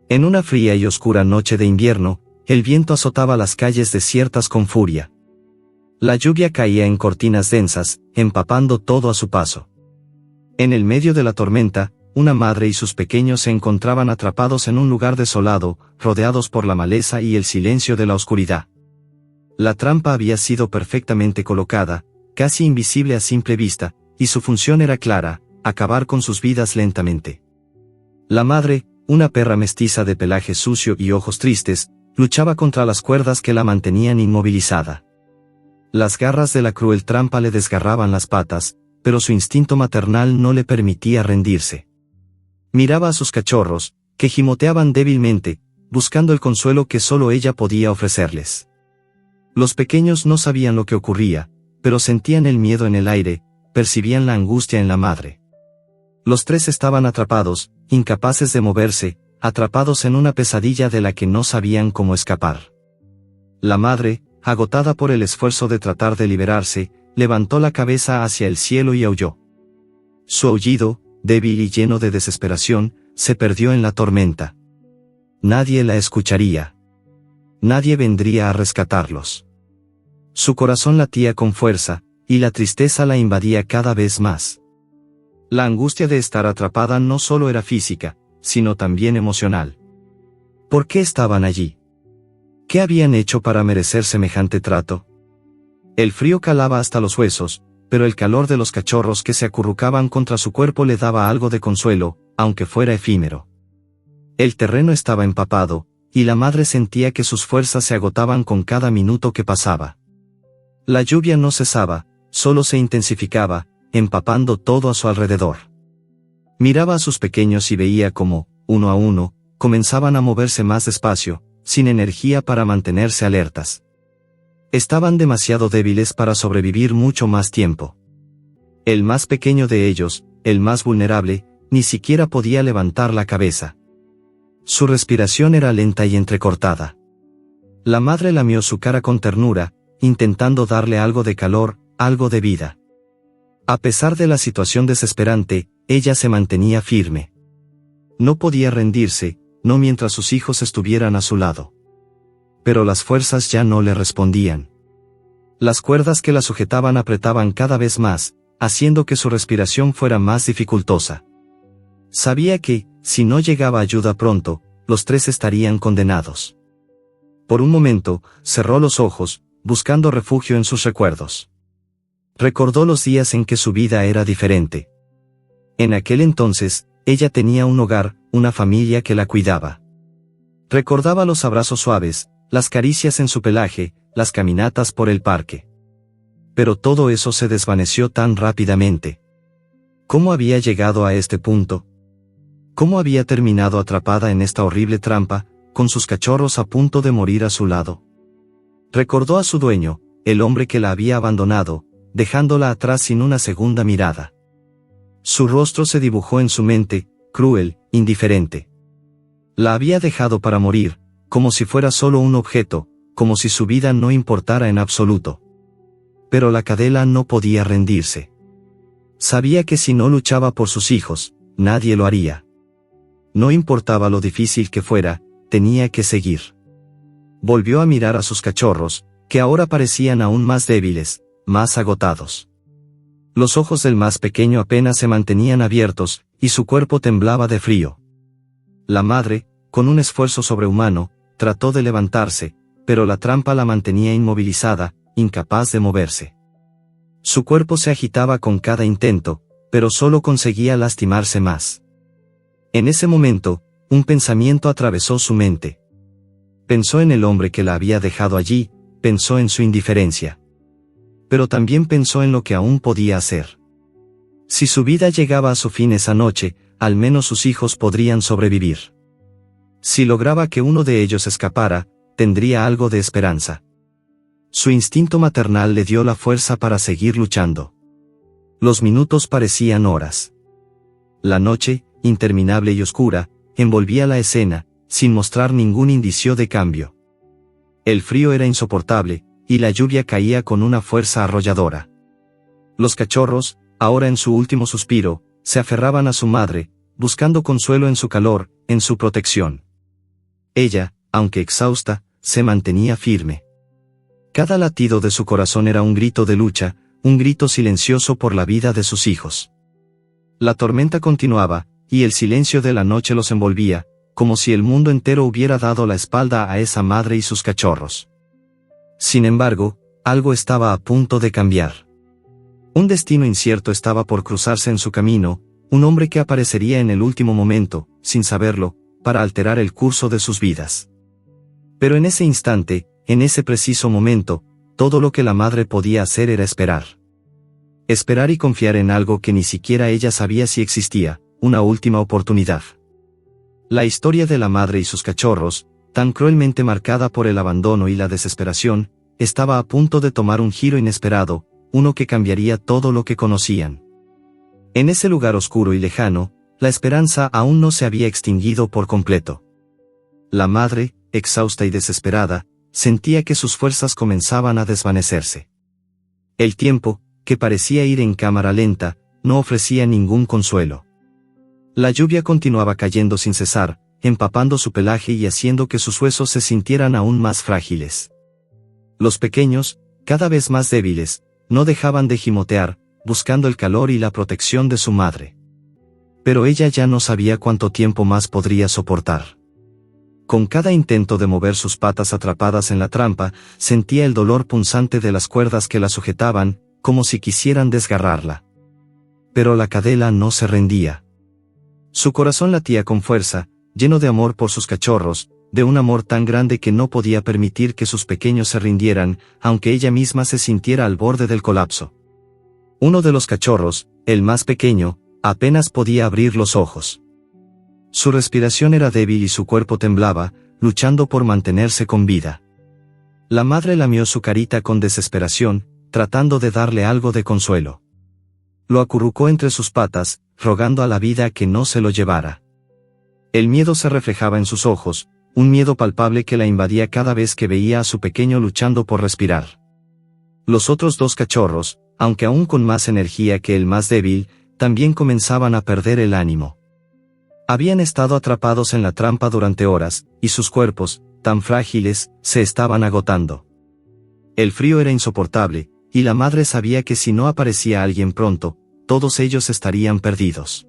En una fría y oscura noche de invierno, el viento azotaba las calles desiertas con furia. La lluvia caía en cortinas densas, empapando todo a su paso. En el medio de la tormenta, una madre y sus pequeños se encontraban atrapados en un lugar desolado, rodeados por la maleza y el silencio de la oscuridad. La trampa había sido perfectamente colocada, casi invisible a simple vista, y su función era clara: acabar con sus vidas lentamente. La madre, una perra mestiza de pelaje sucio y ojos tristes, luchaba contra las cuerdas que la mantenían inmovilizada. Las garras de la cruel trampa le desgarraban las patas, pero su instinto maternal no le permitía rendirse. Miraba a sus cachorros, que gimoteaban débilmente, buscando el consuelo que solo ella podía ofrecerles. Los pequeños no sabían lo que ocurría, pero sentían el miedo en el aire, percibían la angustia en la madre. Los tres estaban atrapados, incapaces de moverse, atrapados en una pesadilla de la que no sabían cómo escapar. La madre, agotada por el esfuerzo de tratar de liberarse, levantó la cabeza hacia el cielo y aulló. Su aullido, débil y lleno de desesperación, se perdió en la tormenta. Nadie la escucharía. Nadie vendría a rescatarlos. Su corazón latía con fuerza, y la tristeza la invadía cada vez más. La angustia de estar atrapada no solo era física, sino también emocional. ¿Por qué estaban allí? ¿Qué habían hecho para merecer semejante trato? El frío calaba hasta los huesos, pero el calor de los cachorros que se acurrucaban contra su cuerpo le daba algo de consuelo, aunque fuera efímero. El terreno estaba empapado, y la madre sentía que sus fuerzas se agotaban con cada minuto que pasaba. La lluvia no cesaba, solo se intensificaba, empapando todo a su alrededor. Miraba a sus pequeños y veía cómo, uno a uno, comenzaban a moverse más despacio, sin energía para mantenerse alertas. Estaban demasiado débiles para sobrevivir mucho más tiempo. El más pequeño de ellos, el más vulnerable, ni siquiera podía levantar la cabeza. Su respiración era lenta y entrecortada. La madre lamió su cara con ternura, intentando darle algo de calor, algo de vida. A pesar de la situación desesperante, ella se mantenía firme. No podía rendirse, no mientras sus hijos estuvieran a su lado. Pero las fuerzas ya no le respondían. Las cuerdas que la sujetaban apretaban cada vez más, haciendo que su respiración fuera más dificultosa. Sabía que, si no llegaba ayuda pronto, los tres estarían condenados. Por un momento, cerró los ojos, buscando refugio en sus recuerdos. Recordó los días en que su vida era diferente. En aquel entonces, ella tenía un hogar, una familia que la cuidaba. Recordaba los abrazos suaves, las caricias en su pelaje, las caminatas por el parque. Pero todo eso se desvaneció tan rápidamente. ¿Cómo había llegado a este punto? ¿Cómo había terminado atrapada en esta horrible trampa, con sus cachorros a punto de morir a su lado? Recordó a su dueño, el hombre que la había abandonado, dejándola atrás sin una segunda mirada. Su rostro se dibujó en su mente, cruel, indiferente. La había dejado para morir, como si fuera solo un objeto, como si su vida no importara en absoluto. Pero la cadela no podía rendirse. Sabía que si no luchaba por sus hijos, nadie lo haría. No importaba lo difícil que fuera, tenía que seguir. Volvió a mirar a sus cachorros, que ahora parecían aún más débiles, más agotados. Los ojos del más pequeño apenas se mantenían abiertos, y su cuerpo temblaba de frío. La madre, con un esfuerzo sobrehumano, trató de levantarse, pero la trampa la mantenía inmovilizada, incapaz de moverse. Su cuerpo se agitaba con cada intento, pero solo conseguía lastimarse más. En ese momento, un pensamiento atravesó su mente. Pensó en el hombre que la había dejado allí, pensó en su indiferencia. Pero también pensó en lo que aún podía hacer. Si su vida llegaba a su fin esa noche, al menos sus hijos podrían sobrevivir. Si lograba que uno de ellos escapara, tendría algo de esperanza. Su instinto maternal le dio la fuerza para seguir luchando. Los minutos parecían horas. La noche, interminable y oscura, envolvía la escena, sin mostrar ningún indicio de cambio. El frío era insoportable, y la lluvia caía con una fuerza arrolladora. Los cachorros, ahora en su último suspiro, se aferraban a su madre, buscando consuelo en su calor, en su protección. ella, aunque exhausta, se mantenía firme. Cada latido de su corazón era un grito de lucha, un grito silencioso por la vida de sus hijos. La tormenta continuaba, y el silencio de la noche los envolvía, como si el mundo entero hubiera dado la espalda a esa madre y sus cachorros. Sin embargo, algo estaba a punto de cambiar. Un destino incierto estaba por cruzarse en su camino, un hombre que aparecería en el último momento, sin saberlo, para alterar el curso de sus vidas. Pero en ese instante, en ese preciso momento, todo lo que la madre podía hacer era esperar. Esperar y confiar en algo que ni siquiera ella sabía si existía, una última oportunidad. La historia de la madre y sus cachorros, tan cruelmente marcada por el abandono y la desesperación, estaba a punto de tomar un giro inesperado, uno que cambiaría todo lo que conocían. En ese lugar oscuro y lejano, la esperanza aún no se había extinguido por completo. La madre, exhausta y desesperada, sentía que sus fuerzas comenzaban a desvanecerse. El tiempo, que parecía ir en cámara lenta, no ofrecía ningún consuelo. La lluvia continuaba cayendo sin cesar, empapando su pelaje y haciendo que sus huesos se sintieran aún más frágiles. Los pequeños, cada vez más débiles, no dejaban de gimotear, buscando el calor y la protección de su madre. Pero ella ya no sabía cuánto tiempo más podría soportar. Con cada intento de mover sus patas atrapadas en la trampa, sentía el dolor punzante de las cuerdas que la sujetaban, como si quisieran desgarrarla. Pero la cadela no se rendía. Su corazón latía con fuerza, lleno de amor por sus cachorros, de un amor tan grande que no podía permitir que sus pequeños se rindieran, aunque ella misma se sintiera al borde del colapso. Uno de los cachorros, el más pequeño, apenas podía abrir los ojos. Su respiración era débil y su cuerpo temblaba, luchando por mantenerse con vida. La madre lamió su carita con desesperación, tratando de darle algo de consuelo. Lo acurrucó entre sus patas, rogando a la vida que no se lo llevara. El miedo se reflejaba en sus ojos, un miedo palpable que la invadía cada vez que veía a su pequeño luchando por respirar. Los otros dos cachorros, aunque aún con más energía que el más débil, también comenzaban a perder el ánimo. Habían estado atrapados en la trampa durante horas, y sus cuerpos, tan frágiles, se estaban agotando. El frío era insoportable, y la madre sabía que si no aparecía alguien pronto, todos ellos estarían perdidos.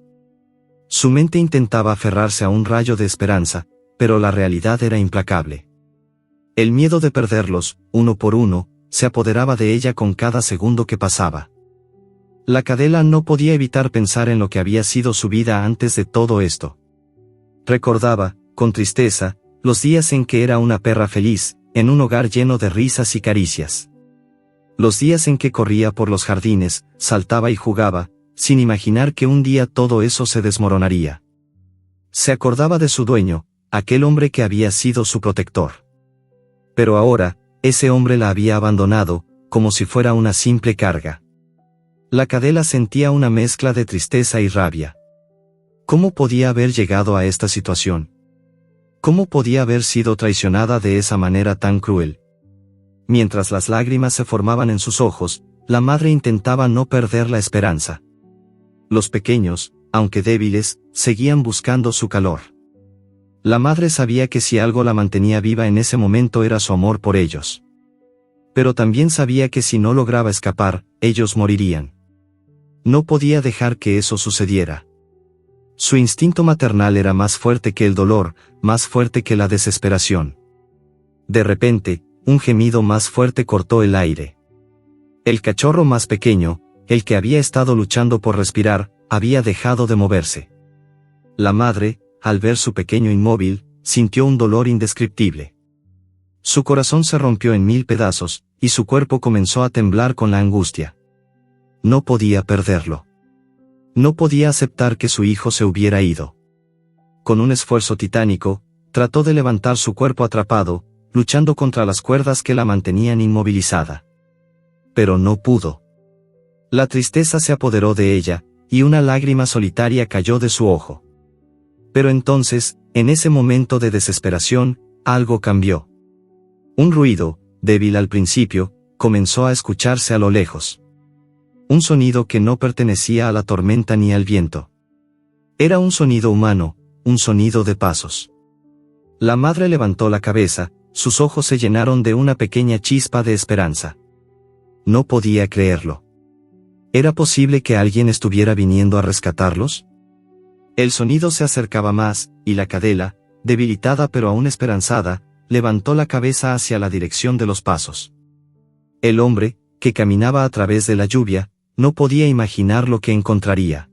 Su mente intentaba aferrarse a un rayo de esperanza, pero la realidad era implacable. El miedo de perderlos, uno por uno, se apoderaba de ella con cada segundo que pasaba. La cadela no podía evitar pensar en lo que había sido su vida antes de todo esto. Recordaba, con tristeza, los días en que era una perra feliz, en un hogar lleno de risas y caricias. Los días en que corría por los jardines, saltaba y jugaba, sin imaginar que un día todo eso se desmoronaría. Se acordaba de su dueño, aquel hombre que había sido su protector. Pero ahora, ese hombre la había abandonado, como si fuera una simple carga. La cadela sentía una mezcla de tristeza y rabia. ¿Cómo podía haber llegado a esta situación? ¿Cómo podía haber sido traicionada de esa manera tan cruel? Mientras las lágrimas se formaban en sus ojos, la madre intentaba no perder la esperanza. Los pequeños, aunque débiles, seguían buscando su calor. La madre sabía que si algo la mantenía viva en ese momento era su amor por ellos. Pero también sabía que si no lograba escapar, ellos morirían. No podía dejar que eso sucediera. Su instinto maternal era más fuerte que el dolor, más fuerte que la desesperación. De repente, un gemido más fuerte cortó el aire. El cachorro más pequeño, el que había estado luchando por respirar, había dejado de moverse. La madre, al ver su pequeño inmóvil, sintió un dolor indescriptible. Su corazón se rompió en 1000 pedazos, y su cuerpo comenzó a temblar con la angustia. No podía perderlo. No podía aceptar que su hijo se hubiera ido. Con un esfuerzo titánico, trató de levantar su cuerpo atrapado, luchando contra las cuerdas que la mantenían inmovilizada. Pero no pudo. La tristeza se apoderó de ella, y una lágrima solitaria cayó de su ojo. Pero entonces, en ese momento de desesperación, algo cambió. Un ruido, débil al principio, comenzó a escucharse a lo lejos. Un sonido que no pertenecía a la tormenta ni al viento. Era un sonido humano, un sonido de pasos. La madre levantó la cabeza, sus ojos se llenaron de una pequeña chispa de esperanza. No podía creerlo. ¿Era posible que alguien estuviera viniendo a rescatarlos? El sonido se acercaba más, y la cadela, debilitada pero aún esperanzada, levantó la cabeza hacia la dirección de los pasos. El hombre, que caminaba a través de la lluvia, no podía imaginar lo que encontraría.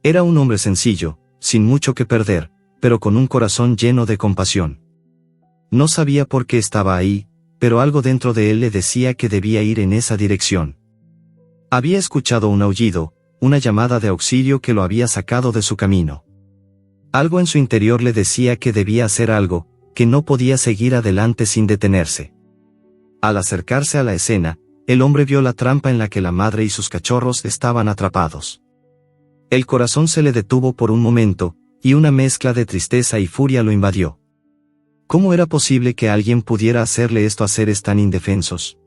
Era un hombre sencillo, sin mucho que perder, pero con un corazón lleno de compasión. No sabía por qué estaba ahí, pero algo dentro de él le decía que debía ir en esa dirección. Había escuchado un aullido, una llamada de auxilio que lo había sacado de su camino. Algo en su interior le decía que debía hacer algo, que no podía seguir adelante sin detenerse. Al acercarse a la escena, el hombre vio la trampa en la que la madre y sus cachorros estaban atrapados. El corazón se le detuvo por un momento, y una mezcla de tristeza y furia lo invadió. ¿Cómo era posible que alguien pudiera hacerle esto a seres tan indefensos?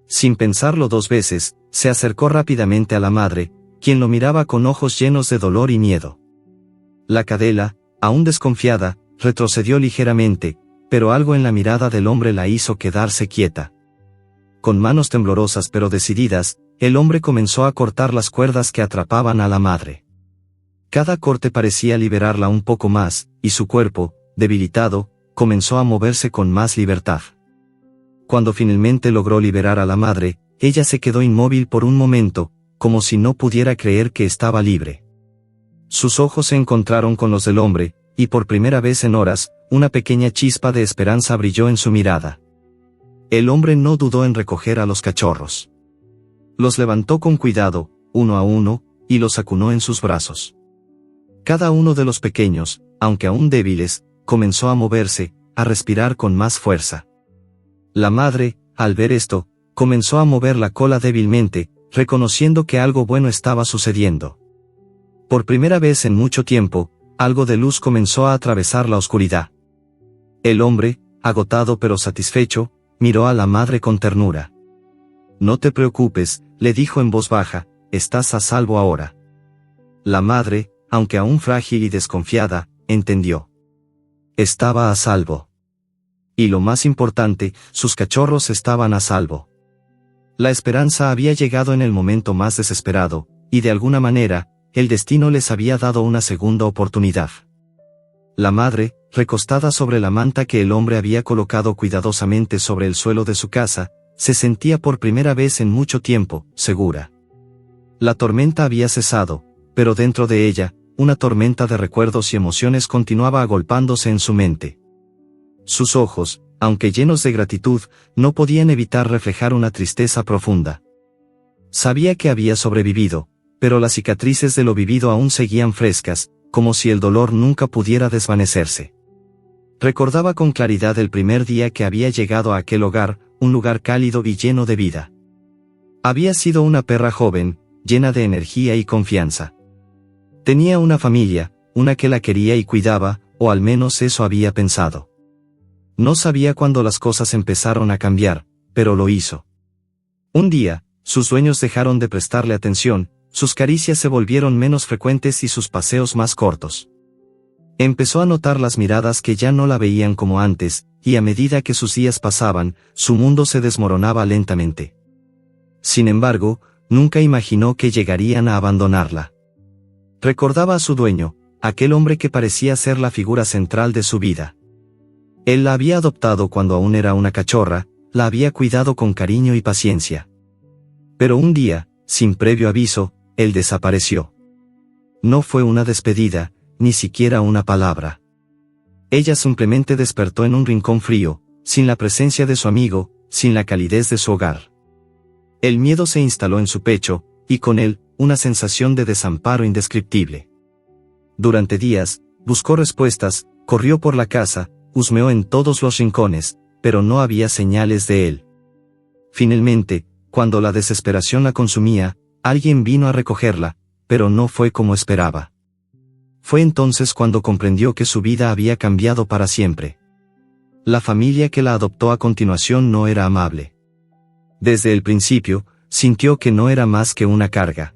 Sin pensarlo dos veces, se acercó rápidamente a la madre, quien lo miraba con ojos llenos de dolor y miedo. La cadela, aún desconfiada, retrocedió ligeramente, pero algo en la mirada del hombre la hizo quedarse quieta. Con manos temblorosas pero decididas, el hombre comenzó a cortar las cuerdas que atrapaban a la madre. Cada corte parecía liberarla un poco más, y su cuerpo, debilitado, comenzó a moverse con más libertad. Cuando finalmente logró liberar a la madre, ella se quedó inmóvil por un momento, como si no pudiera creer que estaba libre. Sus ojos se encontraron con los del hombre, y por primera vez en horas, una pequeña chispa de esperanza brilló en su mirada. El hombre no dudó en recoger a los cachorros. Los levantó con cuidado, uno a uno, y los acunó en sus brazos. Cada uno de los pequeños, aunque aún débiles, comenzó a moverse, a respirar con más fuerza. La madre, al ver esto, comenzó a mover la cola débilmente, reconociendo que algo bueno estaba sucediendo. Por primera vez en mucho tiempo, algo de luz comenzó a atravesar la oscuridad. El hombre, agotado pero satisfecho, miró a la madre con ternura. «No te preocupes», le dijo en voz baja, «estás a salvo ahora». La madre, aunque aún frágil y desconfiada, entendió. Estaba a salvo. Y lo más importante, sus cachorros estaban a salvo. La esperanza había llegado en el momento más desesperado, y de alguna manera, el destino les había dado una segunda oportunidad. La madre, recostada sobre la manta que el hombre había colocado cuidadosamente sobre el suelo de su casa, se sentía por primera vez en mucho tiempo, segura. La tormenta había cesado, pero dentro de ella, una tormenta de recuerdos y emociones continuaba agolpándose en su mente. Sus ojos, aunque llenos de gratitud, no podían evitar reflejar una tristeza profunda. Sabía que había sobrevivido, pero las cicatrices de lo vivido aún seguían frescas, como si el dolor nunca pudiera desvanecerse. Recordaba con claridad el primer día que había llegado a aquel hogar, un lugar cálido y lleno de vida. Había sido una perra joven, llena de energía y confianza. Tenía una familia, una que la quería y cuidaba, o al menos eso había pensado. No sabía cuándo las cosas empezaron a cambiar, pero lo hizo. Un día, sus dueños dejaron de prestarle atención, sus caricias se volvieron menos frecuentes y sus paseos más cortos. Empezó a notar las miradas que ya no la veían como antes, y a medida que sus días pasaban, su mundo se desmoronaba lentamente. Sin embargo, nunca imaginó que llegarían a abandonarla. Recordaba a su dueño, aquel hombre que parecía ser la figura central de su vida. Él la había adoptado cuando aún era una cachorra, la había cuidado con cariño y paciencia. Pero un día, sin previo aviso, él desapareció. No fue una despedida, ni siquiera una palabra. Ella simplemente despertó en un rincón frío, sin la presencia de su amigo, sin la calidez de su hogar. El miedo se instaló en su pecho, y con él, una sensación de desamparo indescriptible. Durante días, buscó respuestas, corrió por la casa, husmeó en todos los rincones, pero no había señales de él. Finalmente, cuando la desesperación la consumía, alguien vino a recogerla, pero no fue como esperaba. Fue entonces cuando comprendió que su vida había cambiado para siempre. La familia que la adoptó a continuación no era amable. Desde el principio, sintió que no era más que una carga.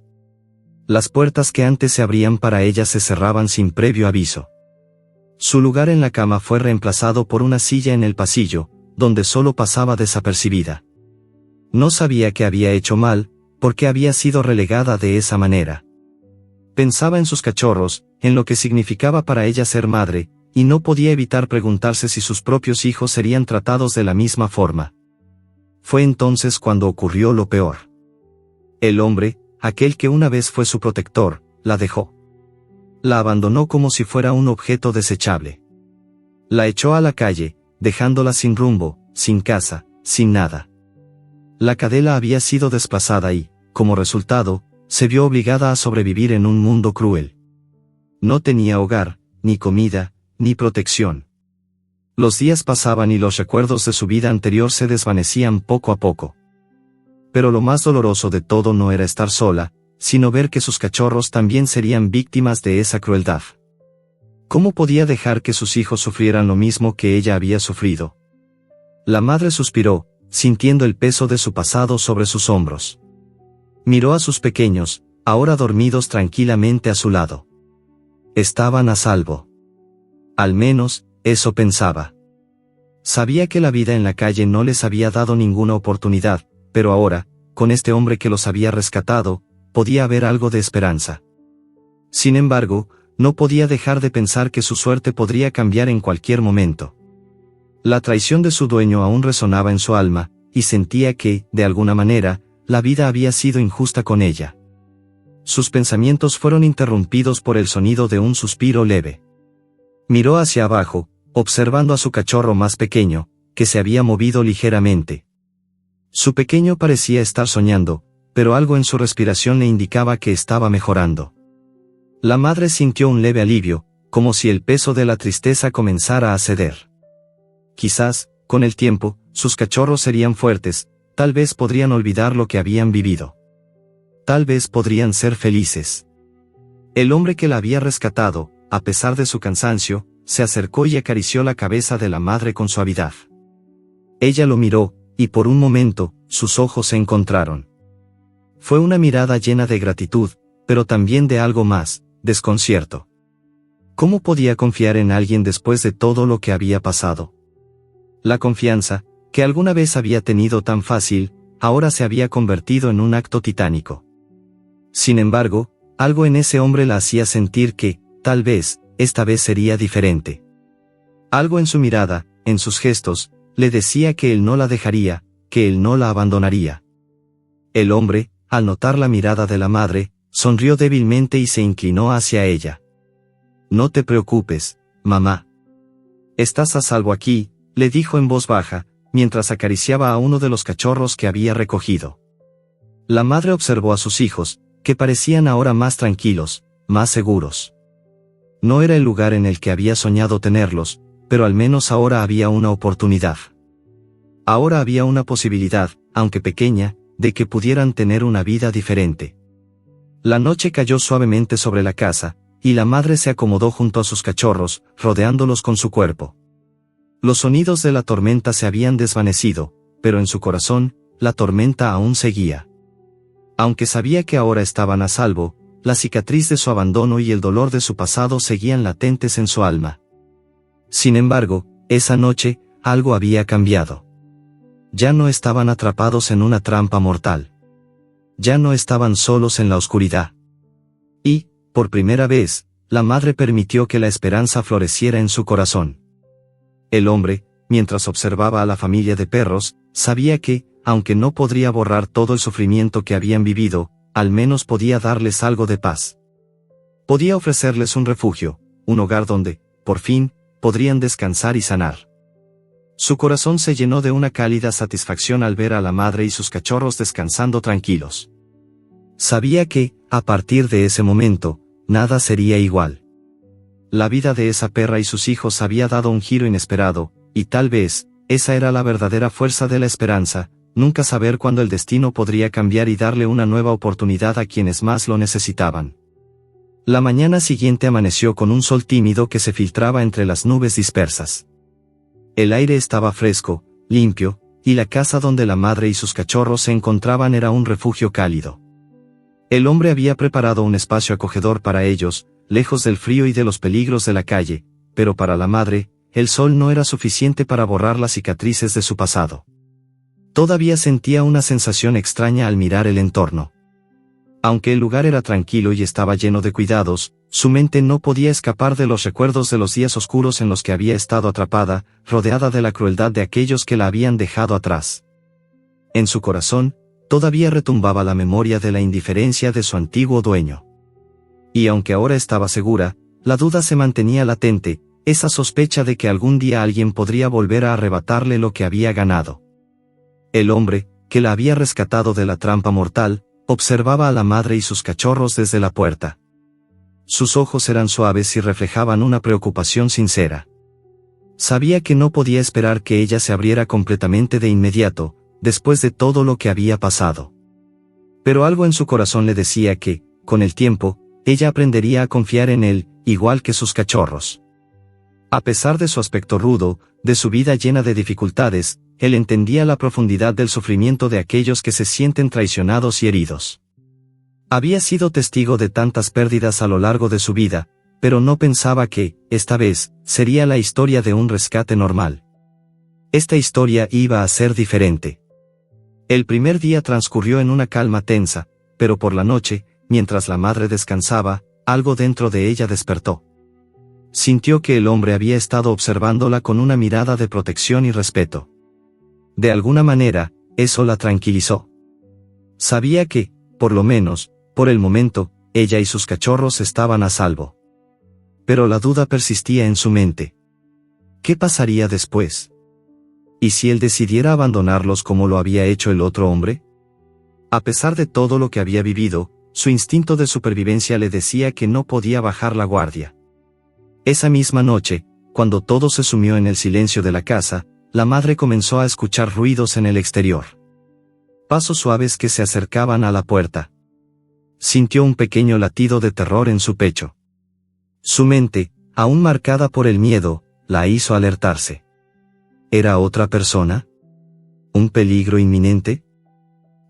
Las puertas que antes se abrían para ella se cerraban sin previo aviso. Su lugar en la cama fue reemplazado por una silla en el pasillo, donde solo pasaba desapercibida. No sabía que había hecho mal, porque había sido relegada de esa manera. Pensaba en sus cachorros, en lo que significaba para ella ser madre, y no podía evitar preguntarse si sus propios hijos serían tratados de la misma forma. Fue entonces cuando ocurrió lo peor. El hombre, aquel que una vez fue su protector, la dejó. La abandonó como si fuera un objeto desechable. La echó a la calle, dejándola sin rumbo, sin casa, sin nada. La cadela había sido desplazada y, como resultado, se vio obligada a sobrevivir en un mundo cruel. No tenía hogar, ni comida, ni protección. Los días pasaban y los recuerdos de su vida anterior se desvanecían poco a poco. Pero lo más doloroso de todo no era estar sola, sino ver que sus cachorros también serían víctimas de esa crueldad. ¿Cómo podía dejar que sus hijos sufrieran lo mismo que ella había sufrido? La madre suspiró, sintiendo el peso de su pasado sobre sus hombros. Miró a sus pequeños, ahora dormidos tranquilamente a su lado. Estaban a salvo. Al menos, eso pensaba. Sabía que la vida en la calle no les había dado ninguna oportunidad, pero ahora, con este hombre que los había rescatado, podía haber algo de esperanza. Sin embargo, no podía dejar de pensar que su suerte podría cambiar en cualquier momento. La traición de su dueño aún resonaba en su alma, y sentía que, de alguna manera, la vida había sido injusta con ella. Sus pensamientos fueron interrumpidos por el sonido de un suspiro leve. Miró hacia abajo, observando a su cachorro más pequeño, que se había movido ligeramente. Su pequeño parecía estar soñando, pero algo en su respiración le indicaba que estaba mejorando. La madre sintió un leve alivio, como si el peso de la tristeza comenzara a ceder. Quizás, con el tiempo, sus cachorros serían fuertes, tal vez podrían olvidar lo que habían vivido. Tal vez podrían ser felices. El hombre que la había rescatado, a pesar de su cansancio, se acercó y acarició la cabeza de la madre con suavidad. Ella lo miró, y por un momento, sus ojos se encontraron. Fue una mirada llena de gratitud, pero también de algo más, desconcierto. ¿Cómo podía confiar en alguien después de todo lo que había pasado? La confianza, que alguna vez había tenido tan fácil, ahora se había convertido en un acto titánico. Sin embargo, algo en ese hombre la hacía sentir que, tal vez, esta vez sería diferente. Algo en su mirada, en sus gestos, le decía que él no la dejaría, que él no la abandonaría. El hombre, al notar la mirada de la madre, sonrió débilmente y se inclinó hacia ella. «No te preocupes, mamá. Estás a salvo aquí», le dijo en voz baja, mientras acariciaba a uno de los cachorros que había recogido. La madre observó a sus hijos, que parecían ahora más tranquilos, más seguros. No era el lugar en el que había soñado tenerlos, pero al menos ahora había una oportunidad. Ahora había una posibilidad, aunque pequeña, de que pudieran tener una vida diferente. La noche cayó suavemente sobre la casa, y la madre se acomodó junto a sus cachorros, rodeándolos con su cuerpo. Los sonidos de la tormenta se habían desvanecido, pero en su corazón, la tormenta aún seguía. Aunque sabía que ahora estaban a salvo, la cicatriz de su abandono y el dolor de su pasado seguían latentes en su alma. Sin embargo, esa noche, algo había cambiado. Ya no estaban atrapados en una trampa mortal. Ya no estaban solos en la oscuridad. Y, por primera vez, la madre permitió que la esperanza floreciera en su corazón. El hombre, mientras observaba a la familia de perros, sabía que, aunque no podría borrar todo el sufrimiento que habían vivido, al menos podía darles algo de paz. Podía ofrecerles un refugio, un hogar donde, por fin, podrían descansar y sanar. Su corazón se llenó de una cálida satisfacción al ver a la madre y sus cachorros descansando tranquilos. Sabía que, a partir de ese momento, nada sería igual. La vida de esa perra y sus hijos había dado un giro inesperado, y tal vez, esa era la verdadera fuerza de la esperanza, nunca saber cuándo el destino podría cambiar y darle una nueva oportunidad a quienes más lo necesitaban. La mañana siguiente amaneció con un sol tímido que se filtraba entre las nubes dispersas. El aire estaba fresco, limpio, y la casa donde la madre y sus cachorros se encontraban era un refugio cálido. El hombre había preparado un espacio acogedor para ellos, lejos del frío y de los peligros de la calle, pero para la madre, el sol no era suficiente para borrar las cicatrices de su pasado. Todavía sentía una sensación extraña al mirar el entorno. Aunque el lugar era tranquilo y estaba lleno de cuidados, su mente no podía escapar de los recuerdos de los días oscuros en los que había estado atrapada, rodeada de la crueldad de aquellos que la habían dejado atrás. En su corazón, todavía retumbaba la memoria de la indiferencia de su antiguo dueño. Y aunque ahora estaba segura, la duda se mantenía latente, esa sospecha de que algún día alguien podría volver a arrebatarle lo que había ganado. El hombre, que la había rescatado de la trampa mortal, observaba a la madre y sus cachorros desde la puerta. Sus ojos eran suaves y reflejaban una preocupación sincera. Sabía que no podía esperar que ella se abriera completamente de inmediato, después de todo lo que había pasado. Pero algo en su corazón le decía que, con el tiempo, ella aprendería a confiar en él, igual que sus cachorros. A pesar de su aspecto rudo, de su vida llena de dificultades, él entendía la profundidad del sufrimiento de aquellos que se sienten traicionados y heridos. Había sido testigo de tantas pérdidas a lo largo de su vida, pero no pensaba que, esta vez, sería la historia de un rescate normal. Esta historia iba a ser diferente. El primer día transcurrió en una calma tensa, pero por la noche, mientras la madre descansaba, algo dentro de ella despertó. Sintió que el hombre había estado observándola con una mirada de protección y respeto. De alguna manera, eso la tranquilizó. Sabía que, por lo menos, por el momento, ella y sus cachorros estaban a salvo. Pero la duda persistía en su mente. ¿Qué pasaría después? ¿Y si él decidiera abandonarlos como lo había hecho el otro hombre? A pesar de todo lo que había vivido, su instinto de supervivencia le decía que no podía bajar la guardia. Esa misma noche, cuando todo se sumió en el silencio de la casa, la madre comenzó a escuchar ruidos en el exterior. Pasos suaves que se acercaban a la puerta. Sintió un pequeño latido de terror en su pecho. Su mente, aún marcada por el miedo, la hizo alertarse. ¿Era otra persona? ¿Un peligro inminente?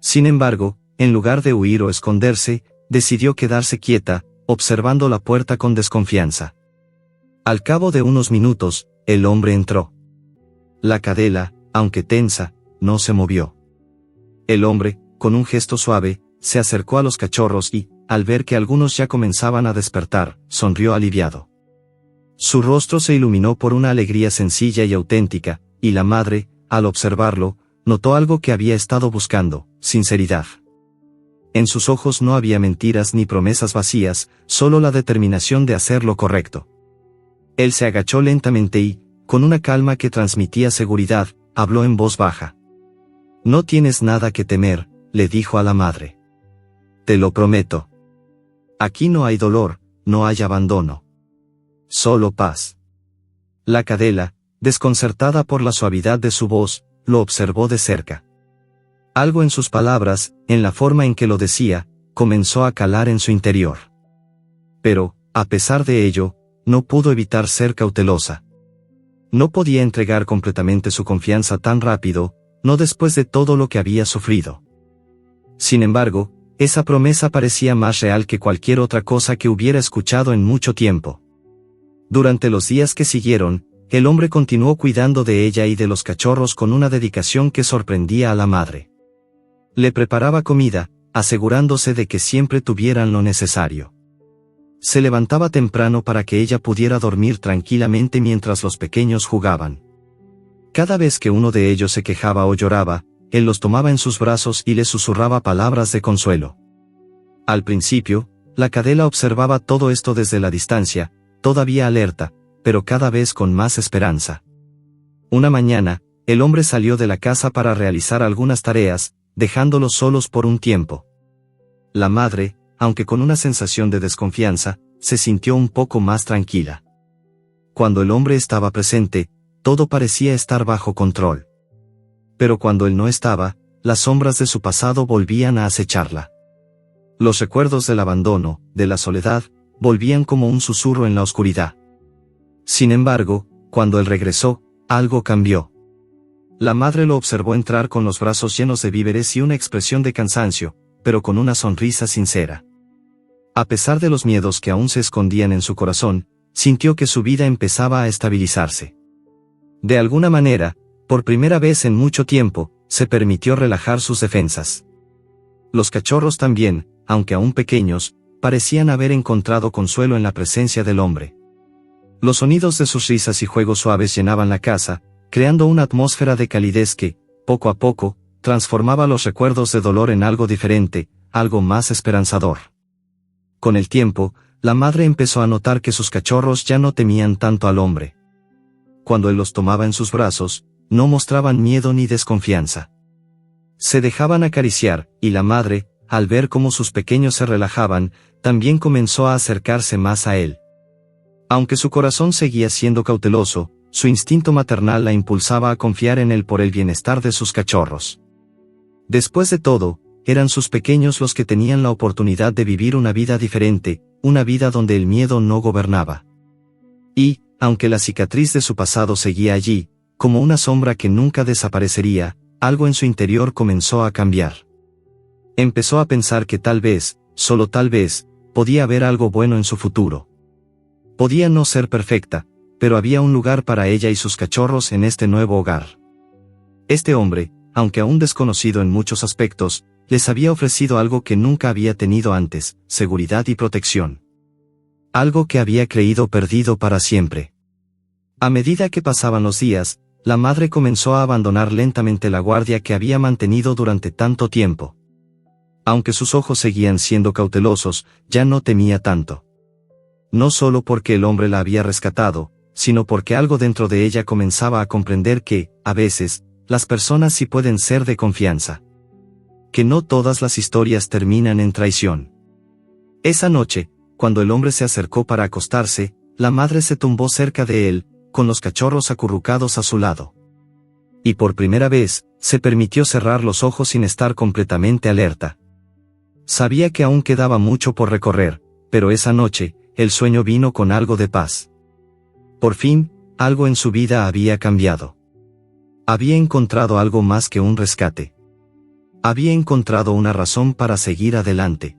Sin embargo, en lugar de huir o esconderse, decidió quedarse quieta, observando la puerta con desconfianza. Al cabo de unos minutos, el hombre entró. La cadela, aunque tensa, no se movió. El hombre, con un gesto suave, se acercó a los cachorros y, al ver que algunos ya comenzaban a despertar, sonrió aliviado. Su rostro se iluminó por una alegría sencilla y auténtica, y la madre, al observarlo, notó algo que había estado buscando: sinceridad. En sus ojos no había mentiras ni promesas vacías, solo la determinación de hacer lo correcto. Él se agachó lentamente y, con una calma que transmitía seguridad, habló en voz baja. «No tienes nada que temer», le dijo a la madre. «Te lo prometo. Aquí no hay dolor, no hay abandono. Solo paz». La cadela, desconcertada por la suavidad de su voz, lo observó de cerca. Algo en sus palabras, en la forma en que lo decía, comenzó a calar en su interior. Pero, a pesar de ello, no pudo evitar ser cautelosa. No podía entregar completamente su confianza tan rápido, no después de todo lo que había sufrido. Sin embargo, esa promesa parecía más real que cualquier otra cosa que hubiera escuchado en mucho tiempo. Durante los días que siguieron, el hombre continuó cuidando de ella y de los cachorros con una dedicación que sorprendía a la madre. Le preparaba comida, asegurándose de que siempre tuvieran lo necesario. Se levantaba temprano para que ella pudiera dormir tranquilamente mientras los pequeños jugaban. Cada vez que uno de ellos se quejaba o lloraba, él los tomaba en sus brazos y les susurraba palabras de consuelo. Al principio, la cadela observaba todo esto desde la distancia, todavía alerta, pero cada vez con más esperanza. Una mañana, el hombre salió de la casa para realizar algunas tareas, dejándolos solos por un tiempo. La madre, aunque con una sensación de desconfianza, se sintió un poco más tranquila. Cuando el hombre estaba presente, todo parecía estar bajo control. Pero cuando él no estaba, las sombras de su pasado volvían a acecharla. Los recuerdos del abandono, de la soledad, volvían como un susurro en la oscuridad. Sin embargo, cuando él regresó, algo cambió. La madre lo observó entrar con los brazos llenos de víveres y una expresión de cansancio, pero con una sonrisa sincera. A pesar de los miedos que aún se escondían en su corazón, sintió que su vida empezaba a estabilizarse. De alguna manera, por primera vez en mucho tiempo, se permitió relajar sus defensas. Los cachorros también, aunque aún pequeños, parecían haber encontrado consuelo en la presencia del hombre. Los sonidos de sus risas y juegos suaves llenaban la casa, creando una atmósfera de calidez que, poco a poco, transformaba los recuerdos de dolor en algo diferente, algo más esperanzador. Con el tiempo, la madre empezó a notar que sus cachorros ya no temían tanto al hombre. Cuando él los tomaba en sus brazos, no mostraban miedo ni desconfianza. Se dejaban acariciar, y la madre, al ver cómo sus pequeños se relajaban, también comenzó a acercarse más a él. Aunque su corazón seguía siendo cauteloso, su instinto maternal la impulsaba a confiar en él por el bienestar de sus cachorros. Después de todo, eran sus pequeños los que tenían la oportunidad de vivir una vida diferente, una vida donde el miedo no gobernaba. Y, aunque la cicatriz de su pasado seguía allí, como una sombra que nunca desaparecería, algo en su interior comenzó a cambiar. Empezó a pensar que tal vez, solo tal vez, podía haber algo bueno en su futuro. Podía no ser perfecta, pero había un lugar para ella y sus cachorros en este nuevo hogar. Este hombre, aunque aún desconocido en muchos aspectos, les había ofrecido algo que nunca había tenido antes, seguridad y protección. Algo que había creído perdido para siempre. A medida que pasaban los días, la madre comenzó a abandonar lentamente la guardia que había mantenido durante tanto tiempo. Aunque sus ojos seguían siendo cautelosos, ya no temía tanto. No solo porque el hombre la había rescatado, sino porque algo dentro de ella comenzaba a comprender que, a veces, las personas sí pueden ser de confianza. Que no todas las historias terminan en traición. Esa noche, cuando el hombre se acercó para acostarse, la madre se tumbó cerca de él, con los cachorros acurrucados a su lado. Y por primera vez, se permitió cerrar los ojos sin estar completamente alerta. Sabía que aún quedaba mucho por recorrer, pero esa noche, el sueño vino con algo de paz. Por fin, algo en su vida había cambiado. Había encontrado algo más que un rescate. Había encontrado una razón para seguir adelante.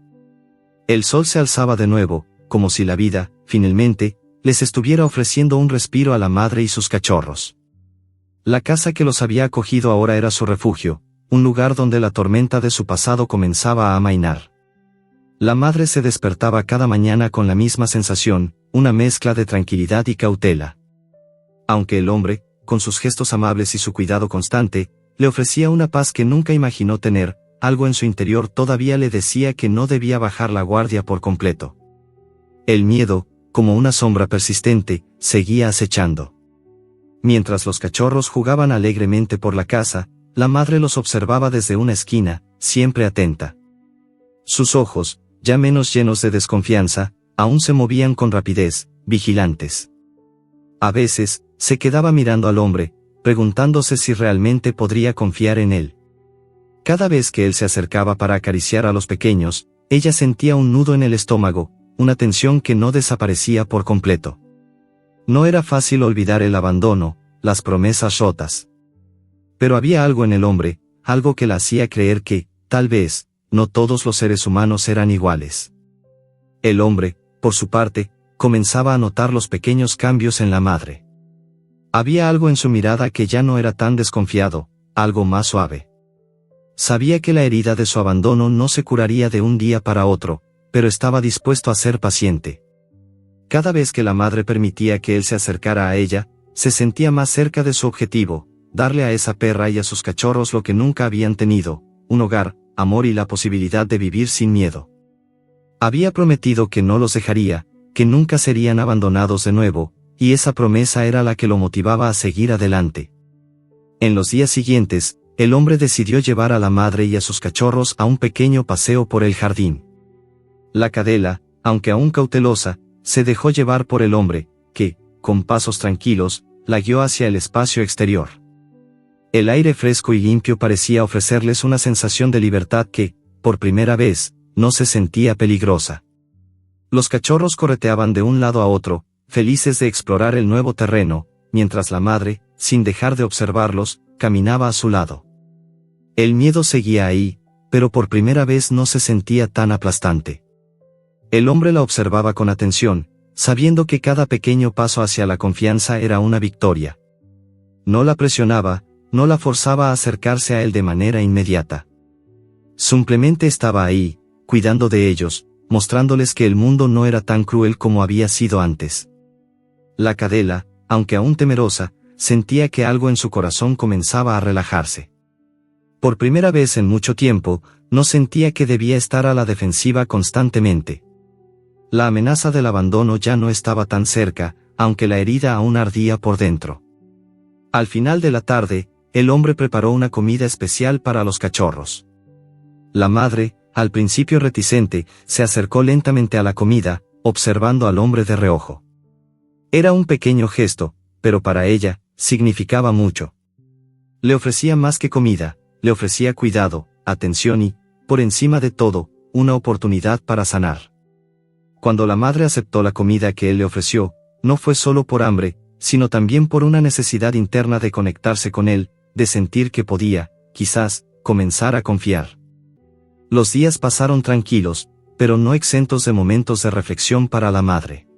El sol se alzaba de nuevo, como si la vida, finalmente, les estuviera ofreciendo un respiro a la madre y sus cachorros. La casa que los había acogido ahora era su refugio, un lugar donde la tormenta de su pasado comenzaba a amainar. La madre se despertaba cada mañana con la misma sensación, una mezcla de tranquilidad y cautela. Aunque el hombre, con sus gestos amables y su cuidado constante, le ofrecía una paz que nunca imaginó tener, algo en su interior todavía le decía que no debía bajar la guardia por completo. El miedo, como una sombra persistente, seguía acechando. Mientras los cachorros jugaban alegremente por la casa, la madre los observaba desde una esquina, siempre atenta. Sus ojos, ya menos llenos de desconfianza, aún se movían con rapidez, vigilantes. A veces, se quedaba mirando al hombre, preguntándose si realmente podría confiar en él. Cada vez que él se acercaba para acariciar a los pequeños, ella sentía un nudo en el estómago, una tensión que no desaparecía por completo. No era fácil olvidar el abandono, las promesas rotas. Pero había algo en el hombre, algo que la hacía creer que, tal vez, no todos los seres humanos eran iguales. El hombre, por su parte, comenzaba a notar los pequeños cambios en la madre. Había algo en su mirada que ya no era tan desconfiado, algo más suave. Sabía que la herida de su abandono no se curaría de un día para otro, pero estaba dispuesto a ser paciente. Cada vez que la madre permitía que él se acercara a ella, se sentía más cerca de su objetivo, darle a esa perra y a sus cachorros lo que nunca habían tenido, un hogar, amor y la posibilidad de vivir sin miedo. Había prometido que no los dejaría, que nunca serían abandonados de nuevo, y esa promesa era la que lo motivaba a seguir adelante. En los días siguientes, el hombre decidió llevar a la madre y a sus cachorros a un pequeño paseo por el jardín. La cadela, aunque aún cautelosa, se dejó llevar por el hombre, que, con pasos tranquilos, la guió hacia el espacio exterior. El aire fresco y limpio parecía ofrecerles una sensación de libertad que, por primera vez, no se sentía peligrosa. Los cachorros correteaban de un lado a otro, felices de explorar el nuevo terreno, mientras la madre, sin dejar de observarlos, caminaba a su lado. El miedo seguía ahí, pero por primera vez no se sentía tan aplastante. El hombre la observaba con atención, sabiendo que cada pequeño paso hacia la confianza era una victoria. No la presionaba, no la forzaba a acercarse a él de manera inmediata. Simplemente estaba ahí, cuidando de ellos, mostrándoles que el mundo no era tan cruel como había sido antes. La cadela, aunque aún temerosa, sentía que algo en su corazón comenzaba a relajarse. Por primera vez en mucho tiempo, no sentía que debía estar a la defensiva constantemente. La amenaza del abandono ya no estaba tan cerca, aunque la herida aún ardía por dentro. Al final de la tarde, el hombre preparó una comida especial para los cachorros. La madre, al principio reticente, se acercó lentamente a la comida, observando al hombre de reojo. Era un pequeño gesto, pero para ella, significaba mucho. Le ofrecía más que comida, le ofrecía cuidado, atención y, por encima de todo, una oportunidad para sanar. Cuando la madre aceptó la comida que él le ofreció, no fue solo por hambre, sino también por una necesidad interna de conectarse con él, de sentir que podía, quizás, comenzar a confiar. Los días pasaron tranquilos, pero no exentos de momentos de reflexión para la madre.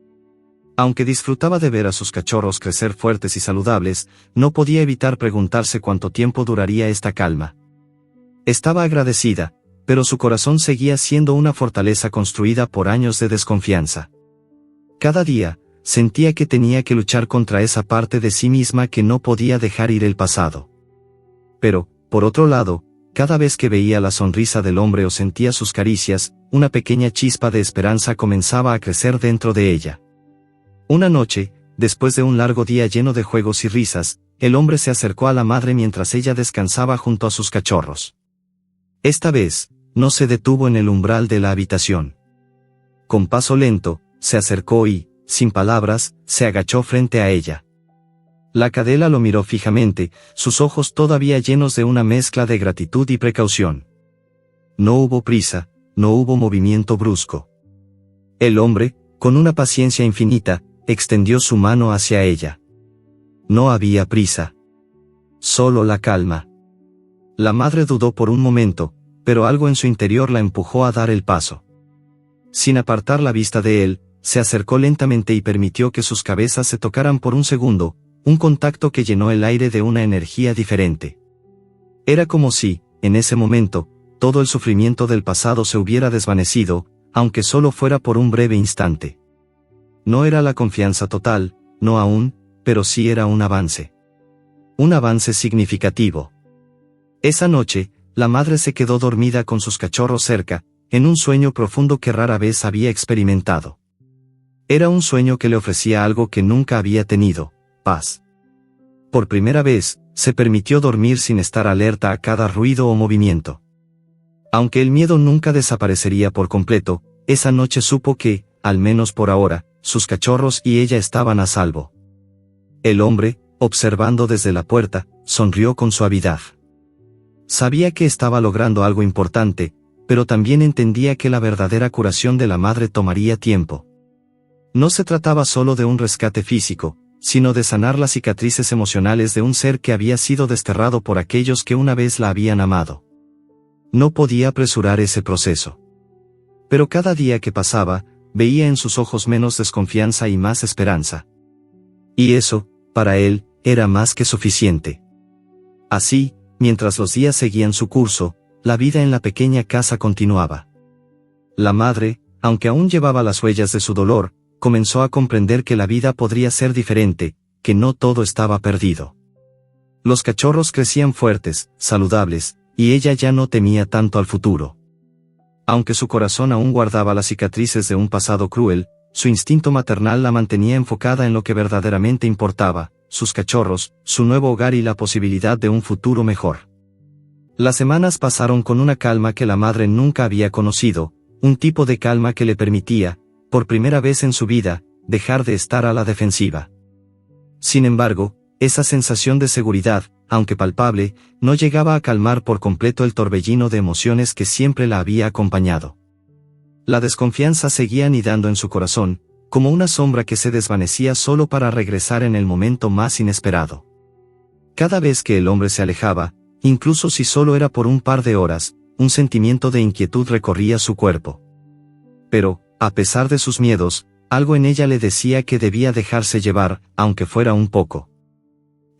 Aunque disfrutaba de ver a sus cachorros crecer fuertes y saludables, no podía evitar preguntarse cuánto tiempo duraría esta calma. Estaba agradecida, pero su corazón seguía siendo una fortaleza construida por años de desconfianza. Cada día, sentía que tenía que luchar contra esa parte de sí misma que no podía dejar ir el pasado. Pero, por otro lado, cada vez que veía la sonrisa del hombre o sentía sus caricias, una pequeña chispa de esperanza comenzaba a crecer dentro de ella. Una noche, después de un largo día lleno de juegos y risas, el hombre se acercó a la madre mientras ella descansaba junto a sus cachorros. Esta vez, no se detuvo en el umbral de la habitación. Con paso lento, se acercó y, sin palabras, se agachó frente a ella. La cadela lo miró fijamente, sus ojos todavía llenos de una mezcla de gratitud y precaución. No hubo prisa, no hubo movimiento brusco. El hombre, con una paciencia infinita, extendió su mano hacia ella. No había prisa. Solo la calma. La madre dudó por un momento, pero algo en su interior la empujó a dar el paso. Sin apartar la vista de él, se acercó lentamente y permitió que sus cabezas se tocaran por un segundo, un contacto que llenó el aire de una energía diferente. Era como si, en ese momento, todo el sufrimiento del pasado se hubiera desvanecido, aunque solo fuera por un breve instante. No era la confianza total, no aún, pero sí era un avance. Un avance significativo. Esa noche, la madre se quedó dormida con sus cachorros cerca, en un sueño profundo que rara vez había experimentado. Era un sueño que le ofrecía algo que nunca había tenido: paz. Por primera vez, se permitió dormir sin estar alerta a cada ruido o movimiento. Aunque el miedo nunca desaparecería por completo, esa noche supo que, al menos por ahora, sus cachorros y ella estaban a salvo. El hombre, observando desde la puerta, sonrió con suavidad. Sabía que estaba logrando algo importante, pero también entendía que la verdadera curación de la madre tomaría tiempo. No se trataba solo de un rescate físico, sino de sanar las cicatrices emocionales de un ser que había sido desterrado por aquellos que una vez la habían amado. No podía apresurar ese proceso. Pero cada día que pasaba, veía en sus ojos menos desconfianza y más esperanza. Y eso, para él, era más que suficiente. Así, mientras los días seguían su curso, la vida en la pequeña casa continuaba. La madre, aunque aún llevaba las huellas de su dolor, comenzó a comprender que la vida podría ser diferente, que no todo estaba perdido. Los cachorros crecían fuertes, saludables, y ella ya no temía tanto al futuro. Aunque su corazón aún guardaba las cicatrices de un pasado cruel, su instinto maternal la mantenía enfocada en lo que verdaderamente importaba: sus cachorros, su nuevo hogar y la posibilidad de un futuro mejor. Las semanas pasaron con una calma que la madre nunca había conocido, un tipo de calma que le permitía, por primera vez en su vida, dejar de estar a la defensiva. Sin embargo, esa sensación de seguridad, aunque palpable, no llegaba a calmar por completo el torbellino de emociones que siempre la había acompañado. La desconfianza seguía anidando en su corazón, como una sombra que se desvanecía solo para regresar en el momento más inesperado. Cada vez que el hombre se alejaba, incluso si solo era por un par de horas, un sentimiento de inquietud recorría su cuerpo. Pero, a pesar de sus miedos, Algo en ella le decía que debía dejarse llevar, aunque fuera un poco.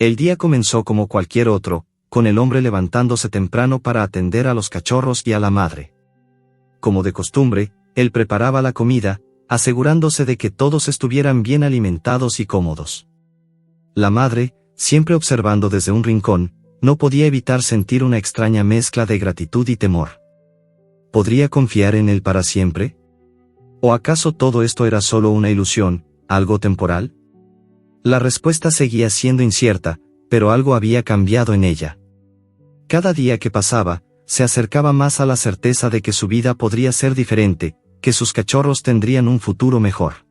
El día comenzó como cualquier otro, con el hombre levantándose temprano para atender a los cachorros y a la madre. Como de costumbre, él preparaba la comida, asegurándose de que todos estuvieran bien alimentados y cómodos. La madre, siempre observando desde un rincón, no podía evitar sentir una extraña mezcla de gratitud y temor. ¿Podría confiar en él para siempre? ¿O acaso todo esto era solo una ilusión, algo temporal? La respuesta seguía siendo incierta, pero algo había cambiado en ella. Cada día que pasaba, se acercaba más a la certeza de que su vida podría ser diferente, que sus cachorros tendrían un futuro mejor.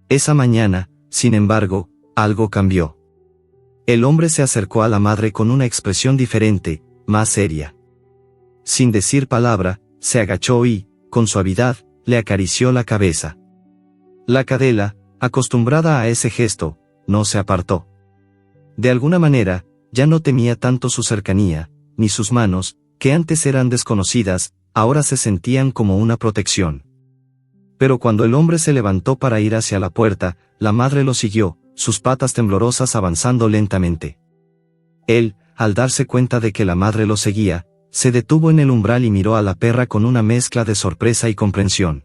Esa mañana, sin embargo, algo cambió. El hombre se acercó a la madre con una expresión diferente, más seria. Sin decir palabra, se agachó y, con suavidad, le acarició la cabeza. La cadela, acostumbrada a ese gesto, no se apartó. De alguna manera, ya no temía tanto su cercanía, ni sus manos, que antes eran desconocidas, ahora se sentían como una protección. Pero cuando el hombre se levantó para ir hacia la puerta, la madre lo siguió, sus patas temblorosas avanzando lentamente. Él, al darse cuenta de que la madre lo seguía, se detuvo en el umbral y miró a la perra con una mezcla de sorpresa y comprensión.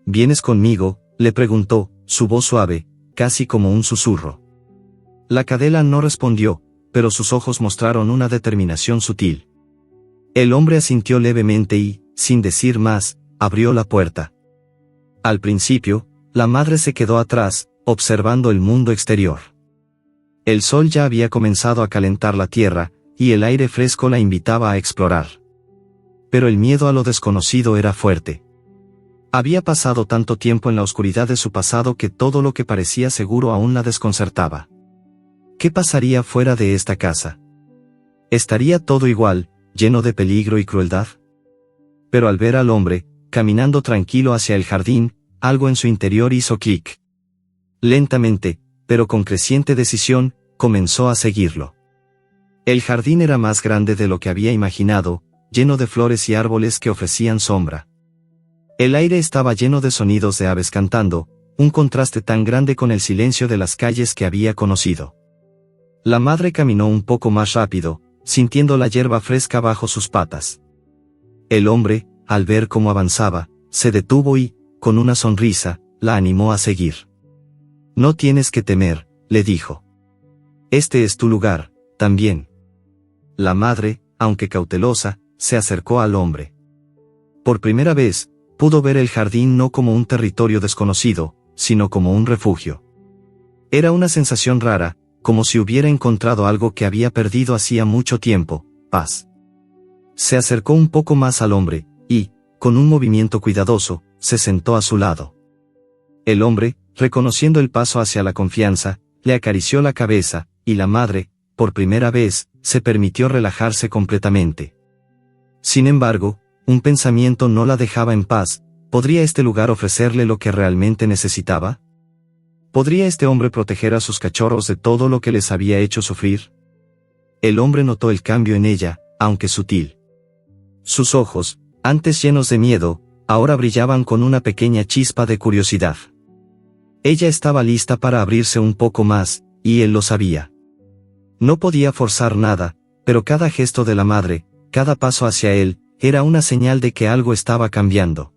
¿Vienes conmigo?, le preguntó, su voz suave, casi como un susurro. La cadela no respondió, pero sus ojos mostraron una determinación sutil. El hombre asintió levemente y, sin decir más, abrió la puerta. Al principio, la madre se quedó atrás, observando el mundo exterior. El sol ya había comenzado a calentar la tierra, y el aire fresco la invitaba a explorar. Pero el miedo a lo desconocido era fuerte. Había pasado tanto tiempo en la oscuridad de su pasado que todo lo que parecía seguro aún la desconcertaba. ¿Qué pasaría fuera de esta casa? ¿Estaría todo igual, lleno de peligro y crueldad? Pero al ver al hombre, caminando tranquilo hacia el jardín, algo en su interior hizo clic. Lentamente, pero con creciente decisión, comenzó a seguirlo. El jardín era más grande de lo que había imaginado, lleno de flores y árboles que ofrecían sombra. El aire estaba lleno de sonidos de aves cantando, un contraste tan grande con el silencio de las calles que había conocido. La madre caminó un poco más rápido, sintiendo la hierba fresca bajo sus patas. El hombre, al ver cómo avanzaba, se detuvo y, con una sonrisa, la animó a seguir. No tienes que temer, le dijo. Este es tu lugar, también. La madre, aunque cautelosa, se acercó al hombre. Por primera vez, pudo ver el jardín no como un territorio desconocido, sino como un refugio. Era una sensación rara, como si hubiera encontrado algo que había perdido hacía mucho tiempo, paz. Se acercó un poco más al hombre, y, con un movimiento cuidadoso, se sentó a su lado. El hombre, reconociendo el paso hacia la confianza, le acarició la cabeza, y la madre, por primera vez, se permitió relajarse completamente. Sin embargo, un pensamiento no la dejaba en paz. ¿Podría este lugar ofrecerle lo que realmente necesitaba? ¿Podría este hombre proteger a sus cachorros de todo lo que les había hecho sufrir? El hombre notó el cambio en ella, aunque sutil. Sus ojos, antes llenos de miedo, ahora brillaban con una pequeña chispa de curiosidad. Ella estaba lista para abrirse un poco más, y él lo sabía. No podía forzar nada, pero cada gesto de la madre, cada paso hacia él, era una señal de que algo estaba cambiando.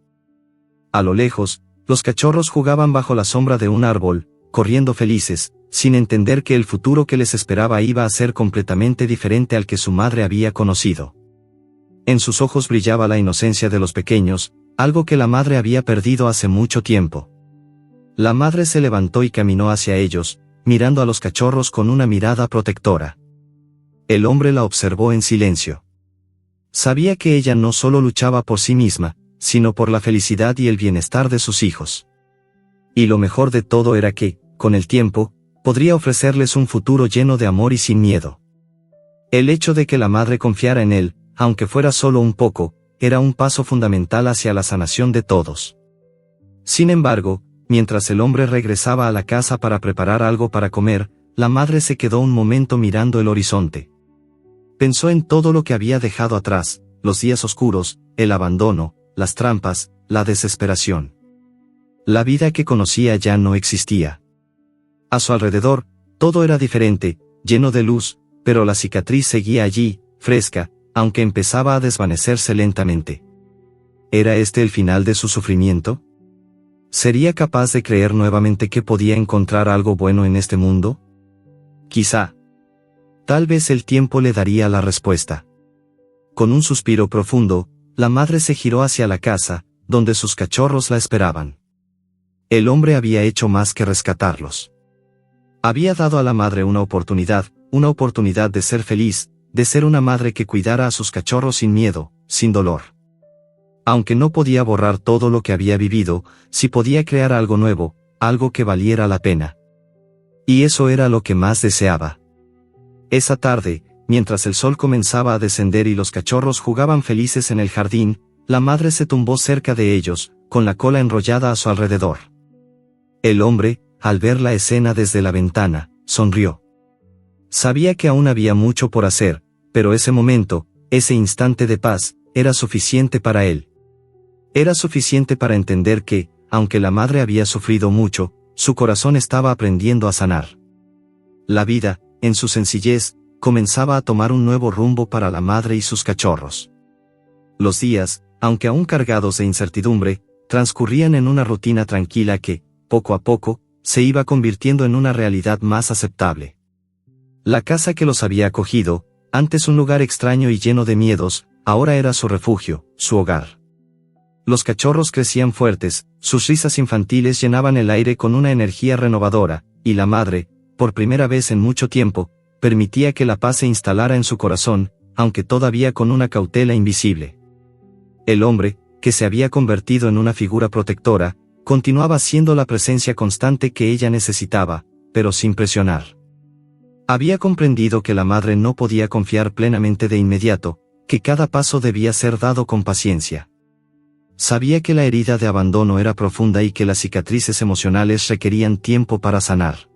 A lo lejos, los cachorros jugaban bajo la sombra de un árbol, corriendo felices, sin entender que el futuro que les esperaba iba a ser completamente diferente al que su madre había conocido. En sus ojos brillaba la inocencia de los pequeños, algo que la madre había perdido hace mucho tiempo. La madre se levantó y caminó hacia ellos, mirando a los cachorros con una mirada protectora. El hombre la observó en silencio. Sabía que ella no solo luchaba por sí misma, sino por la felicidad y el bienestar de sus hijos. Y lo mejor de todo era que, con el tiempo, podría ofrecerles un futuro lleno de amor y sin miedo. El hecho de que la madre confiara en él, aunque fuera solo un poco, era un paso fundamental hacia la sanación de todos. Sin embargo, mientras el hombre regresaba a la casa para preparar algo para comer, la madre se quedó un momento mirando el horizonte. Pensó en todo lo que había dejado atrás, los días oscuros, el abandono, las trampas, la desesperación. La vida que conocía ya no existía. A su alrededor, todo era diferente, lleno de luz, pero la cicatriz seguía allí, fresca, aunque empezaba a desvanecerse lentamente. ¿Era este el final de su sufrimiento? ¿Sería capaz de creer nuevamente que podía encontrar algo bueno en este mundo? Quizá. Tal vez el tiempo le daría la respuesta. Con un suspiro profundo, la madre se giró hacia la casa, donde sus cachorros la esperaban. El hombre había hecho más que rescatarlos. Había dado a la madre una oportunidad de ser feliz, de ser una madre que cuidara a sus cachorros sin miedo, sin dolor. Aunque no podía borrar todo lo que había vivido, sí podía crear algo nuevo, algo que valiera la pena. Y eso era lo que más deseaba. Esa tarde, mientras el sol comenzaba a descender y los cachorros jugaban felices en el jardín, la madre se tumbó cerca de ellos, con la cola enrollada a su alrededor. El hombre, al ver la escena desde la ventana, sonrió. Sabía que aún había mucho por hacer, pero ese momento, ese instante de paz, era suficiente para él. Era suficiente para entender que, aunque la madre había sufrido mucho, su corazón estaba aprendiendo a sanar. La vida, en su sencillez, comenzaba a tomar un nuevo rumbo para la madre y sus cachorros. Los días, aunque aún cargados de incertidumbre, transcurrían en una rutina tranquila que, poco a poco, se iba convirtiendo en una realidad más aceptable. La casa que los había acogido, antes un lugar extraño y lleno de miedos, ahora era su refugio, su hogar. Los cachorros crecían fuertes, sus risas infantiles llenaban el aire con una energía renovadora, y la madre, por primera vez en mucho tiempo, permitía que la paz se instalara en su corazón, aunque todavía con una cautela invisible. El hombre, que se había convertido en una figura protectora, continuaba siendo la presencia constante que ella necesitaba, pero sin presionar. Había comprendido que la madre no podía confiar plenamente de inmediato, que cada paso debía ser dado con paciencia. Sabía que la herida de abandono era profunda y que las cicatrices emocionales requerían tiempo para sanar.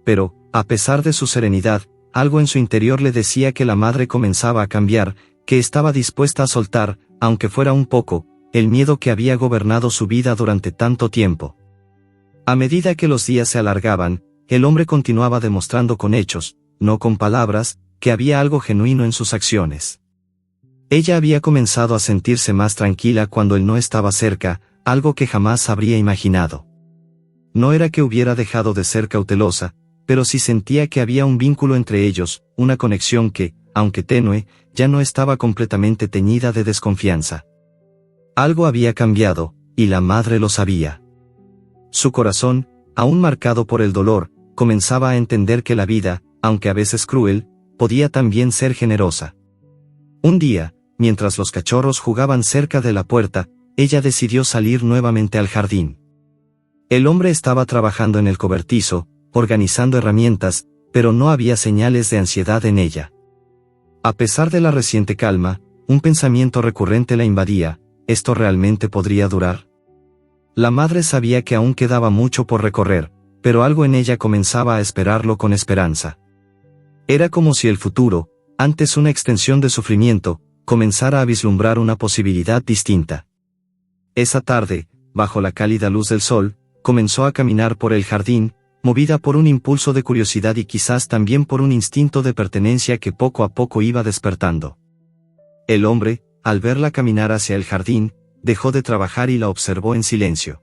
Pero, a pesar de su serenidad, algo en su interior le decía que la madre comenzaba a cambiar, que estaba dispuesta a soltar, aunque fuera un poco, el miedo que había gobernado su vida durante tanto tiempo. A medida que los días se alargaban, el hombre continuaba demostrando con hechos, no con palabras, que había algo genuino en sus acciones. Ella había comenzado a sentirse más tranquila cuando él no estaba cerca, algo que jamás habría imaginado. No era que hubiera dejado de ser cautelosa, pero sí sentía que había un vínculo entre ellos, una conexión que, aunque tenue, ya no estaba completamente teñida de desconfianza. Algo había cambiado, y la madre lo sabía. Su corazón, aún marcado por el dolor, comenzaba a entender que la vida, aunque a veces cruel, podía también ser generosa. Un día, mientras los cachorros jugaban cerca de la puerta, ella decidió salir nuevamente al jardín. El hombre estaba trabajando en el cobertizo, organizando herramientas, pero no había señales de ansiedad en ella. A pesar de la reciente calma, un pensamiento recurrente la invadía: ¿esto realmente podría durar? La madre sabía que aún quedaba mucho por recorrer, pero algo en ella comenzaba a esperarlo con esperanza. Era como si el futuro, antes una extensión de sufrimiento, comenzara a vislumbrar una posibilidad distinta. Esa tarde, bajo la cálida luz del sol, comenzó a caminar por el jardín, movida por un impulso de curiosidad y quizás también por un instinto de pertenencia que poco a poco iba despertando. El hombre, al verla caminar hacia el jardín, dejó de trabajar y la observó en silencio.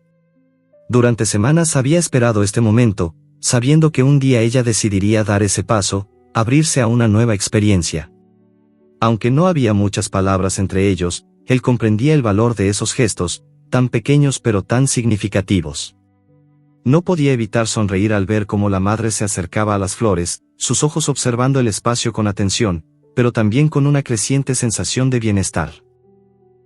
Durante semanas había esperado este momento, sabiendo que un día ella decidiría dar ese paso, abrirse a una nueva experiencia. Aunque no había muchas palabras entre ellos, él comprendía el valor de esos gestos, tan pequeños pero tan significativos. No podía evitar sonreír al ver cómo la madre se acercaba a las flores, sus ojos observando el espacio con atención, pero también con una creciente sensación de bienestar.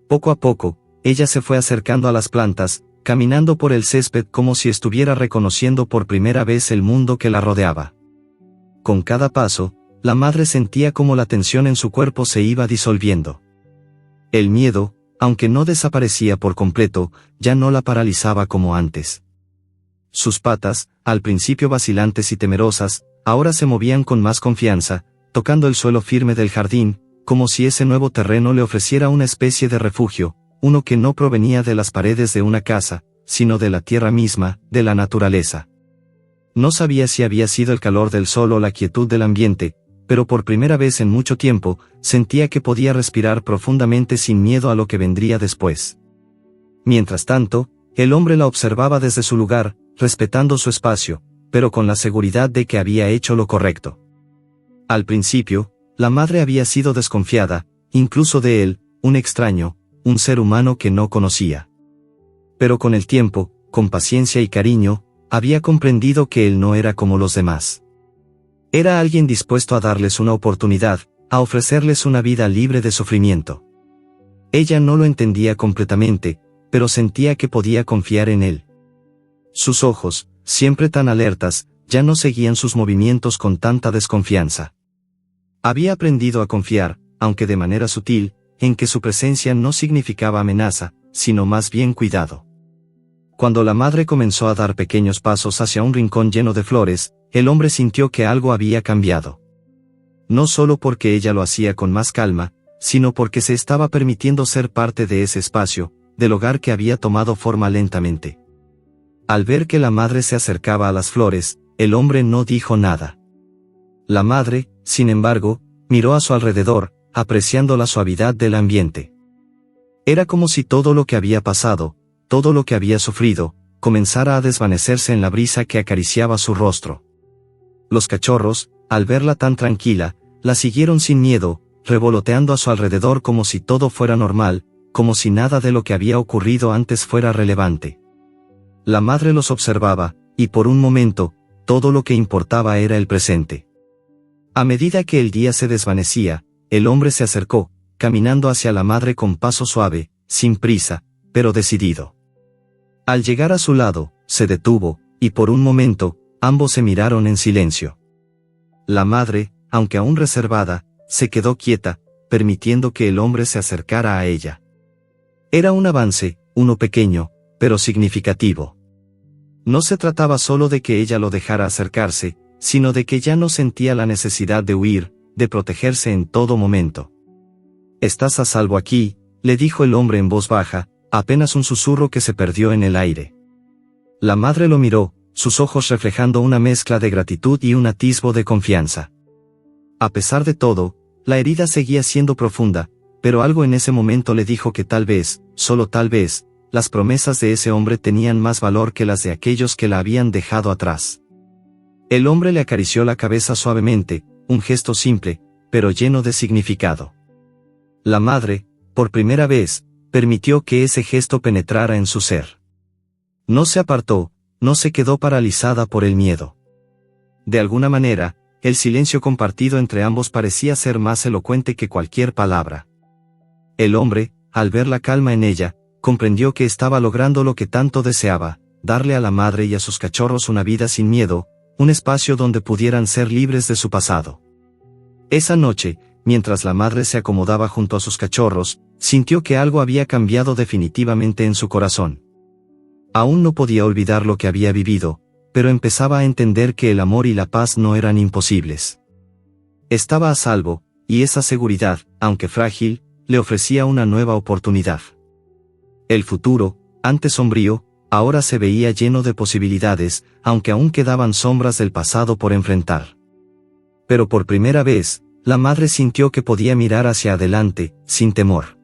Poco a poco, ella se fue acercando a las plantas, caminando por el césped como si estuviera reconociendo por primera vez el mundo que la rodeaba. Con cada paso, la madre sentía como la tensión en su cuerpo se iba disolviendo. El miedo, aunque no desaparecía por completo, ya no la paralizaba como antes. Sus patas, al principio vacilantes y temerosas, ahora se movían con más confianza, tocando el suelo firme del jardín, como si ese nuevo terreno le ofreciera una especie de refugio, uno que no provenía de las paredes de una casa, sino de la tierra misma, de la naturaleza. No sabía si había sido el calor del sol o la quietud del ambiente, pero por primera vez en mucho tiempo, sentía que podía respirar profundamente sin miedo a lo que vendría después. Mientras tanto, el hombre la observaba desde su lugar, respetando su espacio, pero con la seguridad de que había hecho lo correcto. Al principio, la madre había sido desconfiada, incluso de él, un extraño, un ser humano que no conocía. Pero con el tiempo, con paciencia y cariño, había comprendido que él no era como los demás. Era alguien dispuesto a darles una oportunidad, a ofrecerles una vida libre de sufrimiento. Ella no lo entendía completamente, pero sentía que podía confiar en él. Sus ojos, siempre tan alertas, ya no seguían sus movimientos con tanta desconfianza. Había aprendido a confiar, aunque de manera sutil, en que su presencia no significaba amenaza, sino más bien cuidado. Cuando la madre comenzó a dar pequeños pasos hacia un rincón lleno de flores, el hombre sintió que algo había cambiado. No solo porque ella lo hacía con más calma, sino porque se estaba permitiendo ser parte de ese espacio, del hogar que había tomado forma lentamente. Al ver que la madre se acercaba a las flores, el hombre no dijo nada. La madre, sin embargo, miró a su alrededor, apreciando la suavidad del ambiente. Era como si todo lo que había pasado, todo lo que había sufrido, comenzara a desvanecerse en la brisa que acariciaba su rostro. Los cachorros, al verla tan tranquila, la siguieron sin miedo, revoloteando a su alrededor como si todo fuera normal, como si nada de lo que había ocurrido antes fuera relevante. La madre los observaba, y por un momento, todo lo que importaba era el presente. A medida que el día se desvanecía, el hombre se acercó, caminando hacia la madre con paso suave, sin prisa, pero decidido. Al llegar a su lado, se detuvo, y por un momento, ambos se miraron en silencio. La madre, aunque aún reservada, se quedó quieta, permitiendo que el hombre se acercara a ella. Era un avance, uno pequeño, pero significativo. No se trataba solo de que ella lo dejara acercarse, sino de que ya no sentía la necesidad de huir, de protegerse en todo momento. «Estás a salvo aquí», le dijo el hombre en voz baja, apenas un susurro que se perdió en el aire. La madre lo miró, sus ojos reflejando una mezcla de gratitud y un atisbo de confianza. A pesar de todo, la herida seguía siendo profunda, pero algo en ese momento le dijo que tal vez, solo tal vez, las promesas de ese hombre tenían más valor que las de aquellos que la habían dejado atrás. El hombre le acarició la cabeza suavemente, un gesto simple, pero lleno de significado. La madre, por primera vez, permitió que ese gesto penetrara en su ser. No se apartó, no se quedó paralizada por el miedo. De alguna manera, el silencio compartido entre ambos parecía ser más elocuente que cualquier palabra. El hombre, al ver la calma en ella, comprendió que estaba logrando lo que tanto deseaba, darle a la madre y a sus cachorros una vida sin miedo, un espacio donde pudieran ser libres de su pasado. Esa noche, mientras la madre se acomodaba junto a sus cachorros, sintió que algo había cambiado definitivamente en su corazón. Aún no podía olvidar lo que había vivido, pero empezaba a entender que el amor y la paz no eran imposibles. Estaba a salvo, y esa seguridad, aunque frágil, le ofrecía una nueva oportunidad. El futuro, antes sombrío, ahora se veía lleno de posibilidades, aunque aún quedaban sombras del pasado por enfrentar. Pero por primera vez, la madre sintió que podía mirar hacia adelante, sin temor.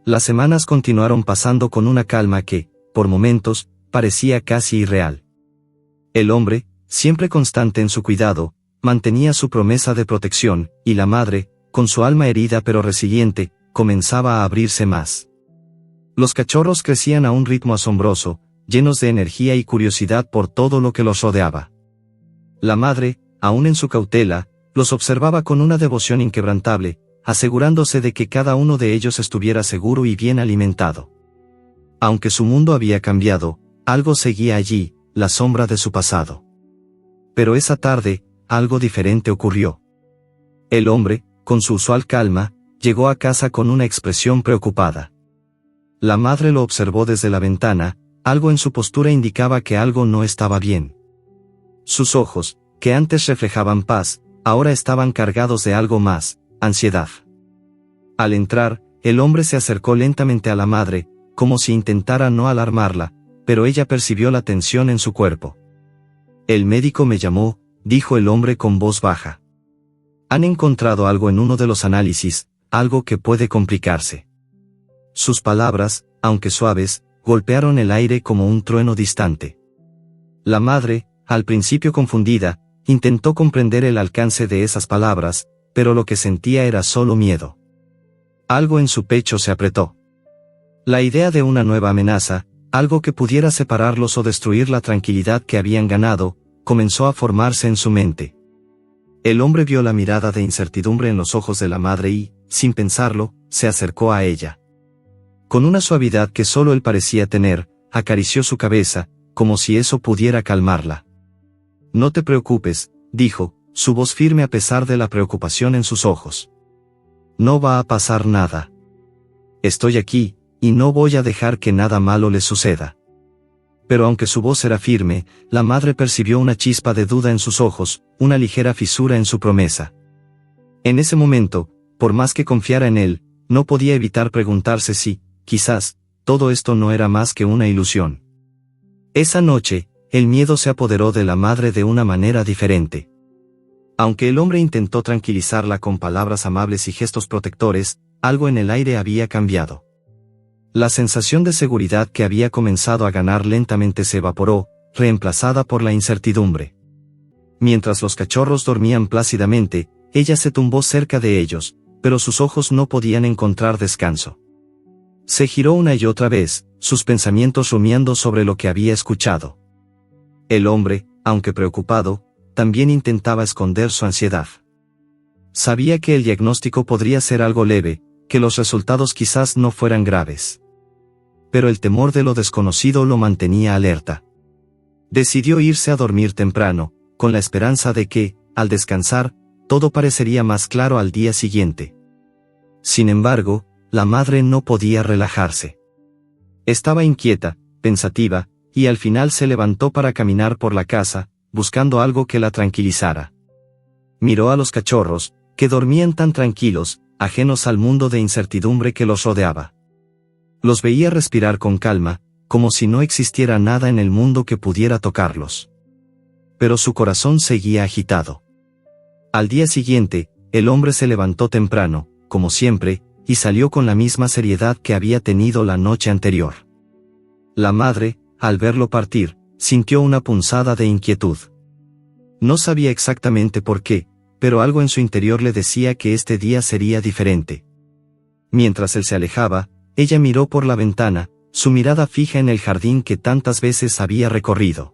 Las semanas continuaron pasando con una calma que, por momentos, parecía casi irreal. El hombre, siempre constante en su cuidado, mantenía su promesa de protección, y la madre, con su alma herida pero resiliente, comenzaba a abrirse más. Los cachorros crecían a un ritmo asombroso, llenos de energía y curiosidad por todo lo que los rodeaba. La madre, aún en su cautela, los observaba con una devoción inquebrantable, asegurándose de que cada uno de ellos estuviera seguro y bien alimentado. Aunque su mundo había cambiado, algo seguía allí, la sombra de su pasado. Pero esa tarde, algo diferente ocurrió. El hombre, con su usual calma, llegó a casa con una expresión preocupada. La madre lo observó desde la ventana, algo en su postura indicaba que algo no estaba bien. Sus ojos, que antes reflejaban paz, ahora estaban cargados de algo más, ansiedad. Al entrar, el hombre se acercó lentamente a la madre, como si intentara no alarmarla, pero ella percibió la tensión en su cuerpo. El médico me llamó, dijo el hombre con voz baja. Han encontrado algo en uno de los análisis, algo que puede complicarse. Sus palabras, aunque suaves, golpearon el aire como un trueno distante. La madre, al principio confundida, intentó comprender el alcance de esas palabras, pero lo que sentía era solo miedo. Algo en su pecho se apretó. La idea de una nueva amenaza, algo que pudiera separarlos o destruir la tranquilidad que habían ganado, comenzó a formarse en su mente. El hombre vio la mirada de incertidumbre en los ojos de la madre y, sin pensarlo, se acercó a ella. Con una suavidad que solo él parecía tener, acarició su cabeza, como si eso pudiera calmarla. No te preocupes, dijo, su voz firme a pesar de la preocupación en sus ojos. No va a pasar nada. Estoy aquí, y no voy a dejar que nada malo le suceda. Pero aunque su voz era firme, la madre percibió una chispa de duda en sus ojos, una ligera fisura en su promesa. En ese momento, por más que confiara en él, no podía evitar preguntarse si, quizás, todo esto no era más que una ilusión. Esa noche, el miedo se apoderó de la madre de una manera diferente. Aunque el hombre intentó tranquilizarla con palabras amables y gestos protectores, algo en el aire había cambiado. La sensación de seguridad que había comenzado a ganar lentamente se evaporó, reemplazada por la incertidumbre. Mientras los cachorros dormían plácidamente, ella se tumbó cerca de ellos, pero sus ojos no podían encontrar descanso. Se giró una y otra vez, sus pensamientos rumiando sobre lo que había escuchado. El hombre, aunque preocupado, también intentaba esconder su ansiedad. Sabía que el diagnóstico podría ser algo leve, que los resultados quizás no fueran graves. Pero el temor de lo desconocido lo mantenía alerta. Decidió irse a dormir temprano, con la esperanza de que, al descansar, todo parecería más claro al día siguiente. Sin embargo, la madre no podía relajarse. Estaba inquieta, pensativa, y al final se levantó para caminar por la casa, buscando algo que la tranquilizara. Miró a los cachorros, que dormían tan tranquilos, ajenos al mundo de incertidumbre que los rodeaba. Los veía respirar con calma, como si no existiera nada en el mundo que pudiera tocarlos. Pero su corazón seguía agitado. Al día siguiente, el hombre se levantó temprano, como siempre, y salió con la misma seriedad que había tenido la noche anterior. La madre, al verlo partir, sintió una punzada de inquietud. No sabía exactamente por qué, pero algo en su interior le decía que este día sería diferente. Mientras él se alejaba, ella miró por la ventana, su mirada fija en el jardín que tantas veces había recorrido.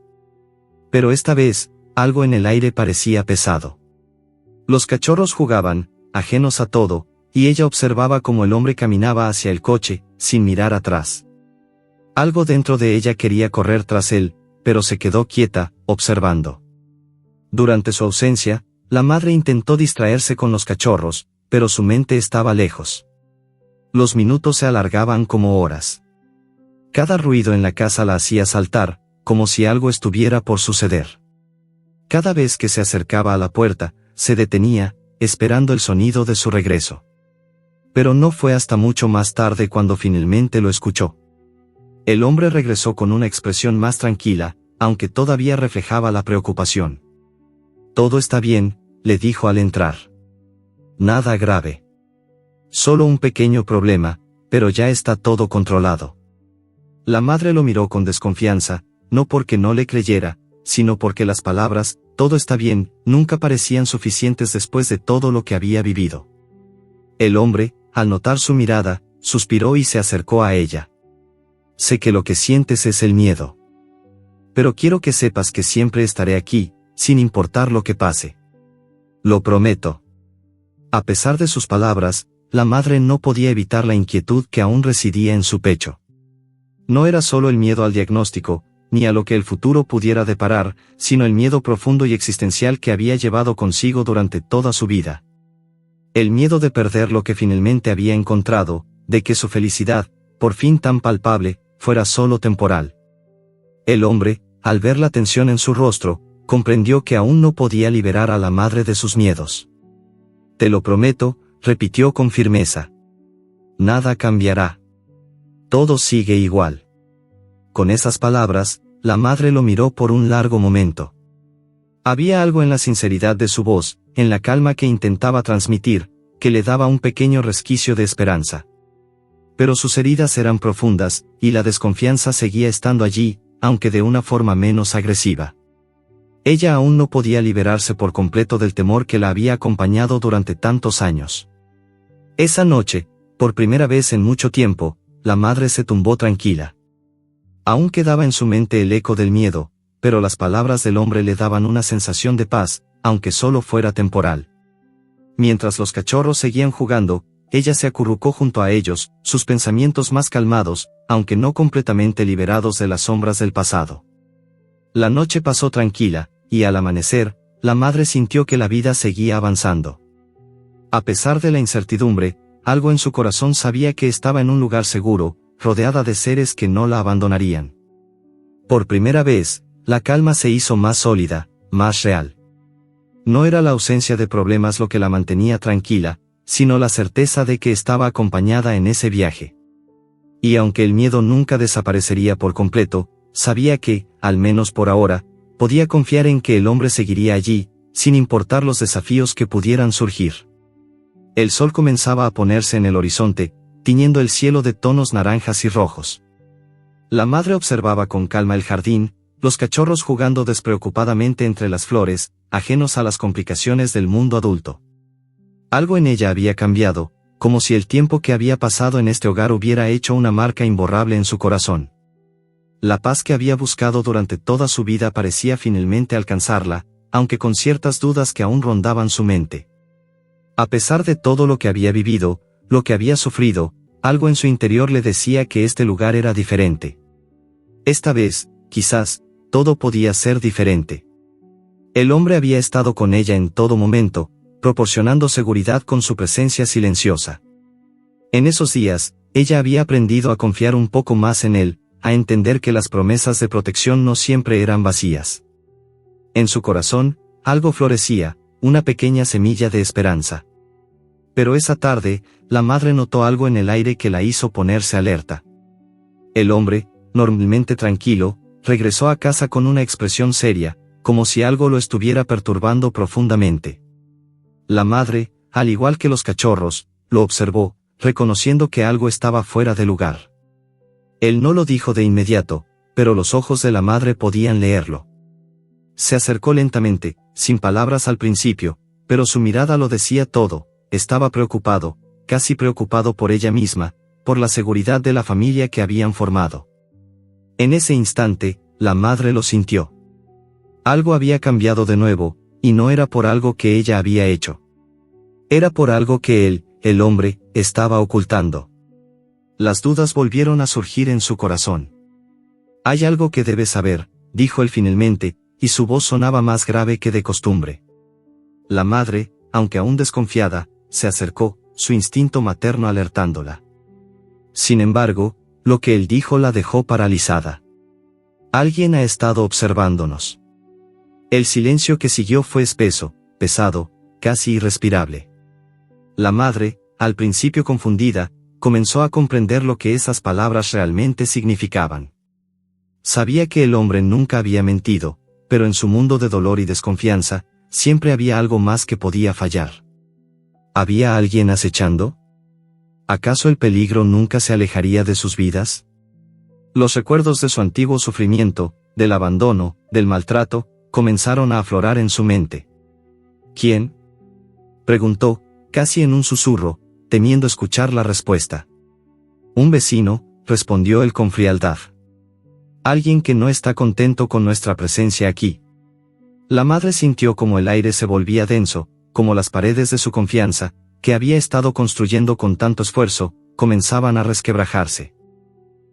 Pero esta vez, algo en el aire parecía pesado. Los cachorros jugaban, ajenos a todo, y ella observaba cómo el hombre caminaba hacia el coche, sin mirar atrás. Algo dentro de ella quería correr tras él, pero se quedó quieta, observando. Durante su ausencia, la madre intentó distraerse con los cachorros, pero su mente estaba lejos. Los minutos se alargaban como horas. Cada ruido en la casa la hacía saltar, como si algo estuviera por suceder. Cada vez que se acercaba a la puerta, se detenía, esperando el sonido de su regreso. Pero no fue hasta mucho más tarde cuando finalmente lo escuchó. El hombre regresó con una expresión más tranquila, aunque todavía reflejaba la preocupación. Todo está bien, le dijo al entrar. Nada grave. Solo un pequeño problema, pero ya está todo controlado. La madre lo miró con desconfianza, no porque no le creyera, sino porque las palabras, todo está bien, nunca parecían suficientes después de todo lo que había vivido. El hombre, al notar su mirada, suspiró y se acercó a ella. Sé que lo que sientes es el miedo. Pero quiero que sepas que siempre estaré aquí, sin importar lo que pase. Lo prometo. A pesar de sus palabras, la madre no podía evitar la inquietud que aún residía en su pecho. No era solo el miedo al diagnóstico, ni a lo que el futuro pudiera deparar, sino el miedo profundo y existencial que había llevado consigo durante toda su vida. El miedo de perder lo que finalmente había encontrado, de que su felicidad, por fin tan palpable, fuera solo temporal. El hombre, al ver la tensión en su rostro, comprendió que aún no podía liberar a la madre de sus miedos. Te lo prometo, repitió con firmeza. Nada cambiará. Todo sigue igual. Con esas palabras, la madre lo miró por un largo momento. Había algo en la sinceridad de su voz, en la calma que intentaba transmitir, que le daba un pequeño resquicio de esperanza. Pero sus heridas eran profundas, y la desconfianza seguía estando allí, aunque de una forma menos agresiva. Ella aún no podía liberarse por completo del temor que la había acompañado durante tantos años. Esa noche, por primera vez en mucho tiempo, la madre se tumbó tranquila. Aún quedaba en su mente el eco del miedo, pero las palabras del hombre le daban una sensación de paz, aunque solo fuera temporal. Mientras los cachorros seguían jugando, ella se acurrucó junto a ellos, sus pensamientos más calmados, aunque no completamente liberados de las sombras del pasado. La noche pasó tranquila, y al amanecer, la madre sintió que la vida seguía avanzando. A pesar de la incertidumbre, algo en su corazón sabía que estaba en un lugar seguro, rodeada de seres que no la abandonarían. Por primera vez, la calma se hizo más sólida, más real. No era la ausencia de problemas lo que la mantenía tranquila, sino la certeza de que estaba acompañada en ese viaje. Y aunque el miedo nunca desaparecería por completo, sabía que, al menos por ahora, podía confiar en que el hombre seguiría allí, sin importar los desafíos que pudieran surgir. El sol comenzaba a ponerse en el horizonte, tiñendo el cielo de tonos naranjas y rojos. La madre observaba con calma el jardín, los cachorros jugando despreocupadamente entre las flores, ajenos a las complicaciones del mundo adulto. Algo en ella había cambiado, como si el tiempo que había pasado en este hogar hubiera hecho una marca imborrable en su corazón. La paz que había buscado durante toda su vida parecía finalmente alcanzarla, aunque con ciertas dudas que aún rondaban su mente. A pesar de todo lo que había vivido, lo que había sufrido, algo en su interior le decía que este lugar era diferente. Esta vez, quizás, todo podía ser diferente. El hombre había estado con ella en todo momento, proporcionando seguridad con su presencia silenciosa. En esos días, ella había aprendido a confiar un poco más en él, a entender que las promesas de protección no siempre eran vacías. En su corazón, algo florecía, una pequeña semilla de esperanza. Pero esa tarde, la madre notó algo en el aire que la hizo ponerse alerta. El hombre, normalmente tranquilo, regresó a casa con una expresión seria, como si algo lo estuviera perturbando profundamente. La madre, al igual que los cachorros, lo observó, reconociendo que algo estaba fuera de lugar. Él no lo dijo de inmediato, pero los ojos de la madre podían leerlo. Se acercó lentamente, sin palabras al principio, pero su mirada lo decía todo, estaba preocupado, casi preocupado por ella misma, por la seguridad de la familia que habían formado. En ese instante, la madre lo sintió. Algo había cambiado de nuevo, y no era por algo que ella había hecho. Era por algo que él, el hombre, estaba ocultando. Las dudas volvieron a surgir en su corazón. «Hay algo que debes saber», dijo él finalmente, y su voz sonaba más grave que de costumbre. La madre, aunque aún desconfiada, se acercó, su instinto materno alertándola. Sin embargo, lo que él dijo la dejó paralizada. «Alguien ha estado observándonos». El silencio que siguió fue espeso, pesado, casi irrespirable. La madre, al principio confundida, comenzó a comprender lo que esas palabras realmente significaban. Sabía que el hombre nunca había mentido, pero en su mundo de dolor y desconfianza, siempre había algo más que podía fallar. ¿Había alguien acechando? ¿Acaso el peligro nunca se alejaría de sus vidas? Los recuerdos de su antiguo sufrimiento, del abandono, del maltrato, comenzaron a aflorar en su mente. ¿Quién?, preguntó, casi en un susurro, temiendo escuchar la respuesta. «Un vecino», respondió él con frialdad. «Alguien que no está contento con nuestra presencia aquí». La madre sintió como el aire se volvía denso, como las paredes de su confianza, que había estado construyendo con tanto esfuerzo, comenzaban a resquebrajarse.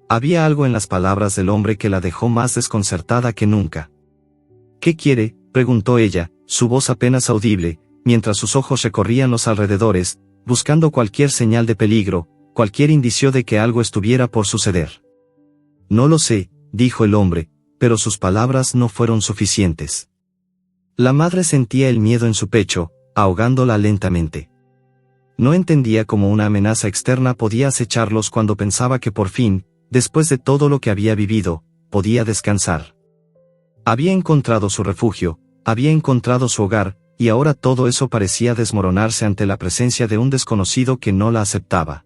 Había algo en las palabras del hombre que la dejó más desconcertada que nunca. «¿Qué quiere?», preguntó ella, su voz apenas audible, mientras sus ojos recorrían los alrededores, buscando cualquier señal de peligro, cualquier indicio de que algo estuviera por suceder. «No lo sé», dijo el hombre, pero sus palabras no fueron suficientes. La madre sentía el miedo en su pecho, ahogándola lentamente. No entendía cómo una amenaza externa podía acecharlos cuando pensaba que por fin, después de todo lo que había vivido, podía descansar. Había encontrado su refugio, había encontrado su hogar, y ahora todo eso parecía desmoronarse ante la presencia de un desconocido que no la aceptaba.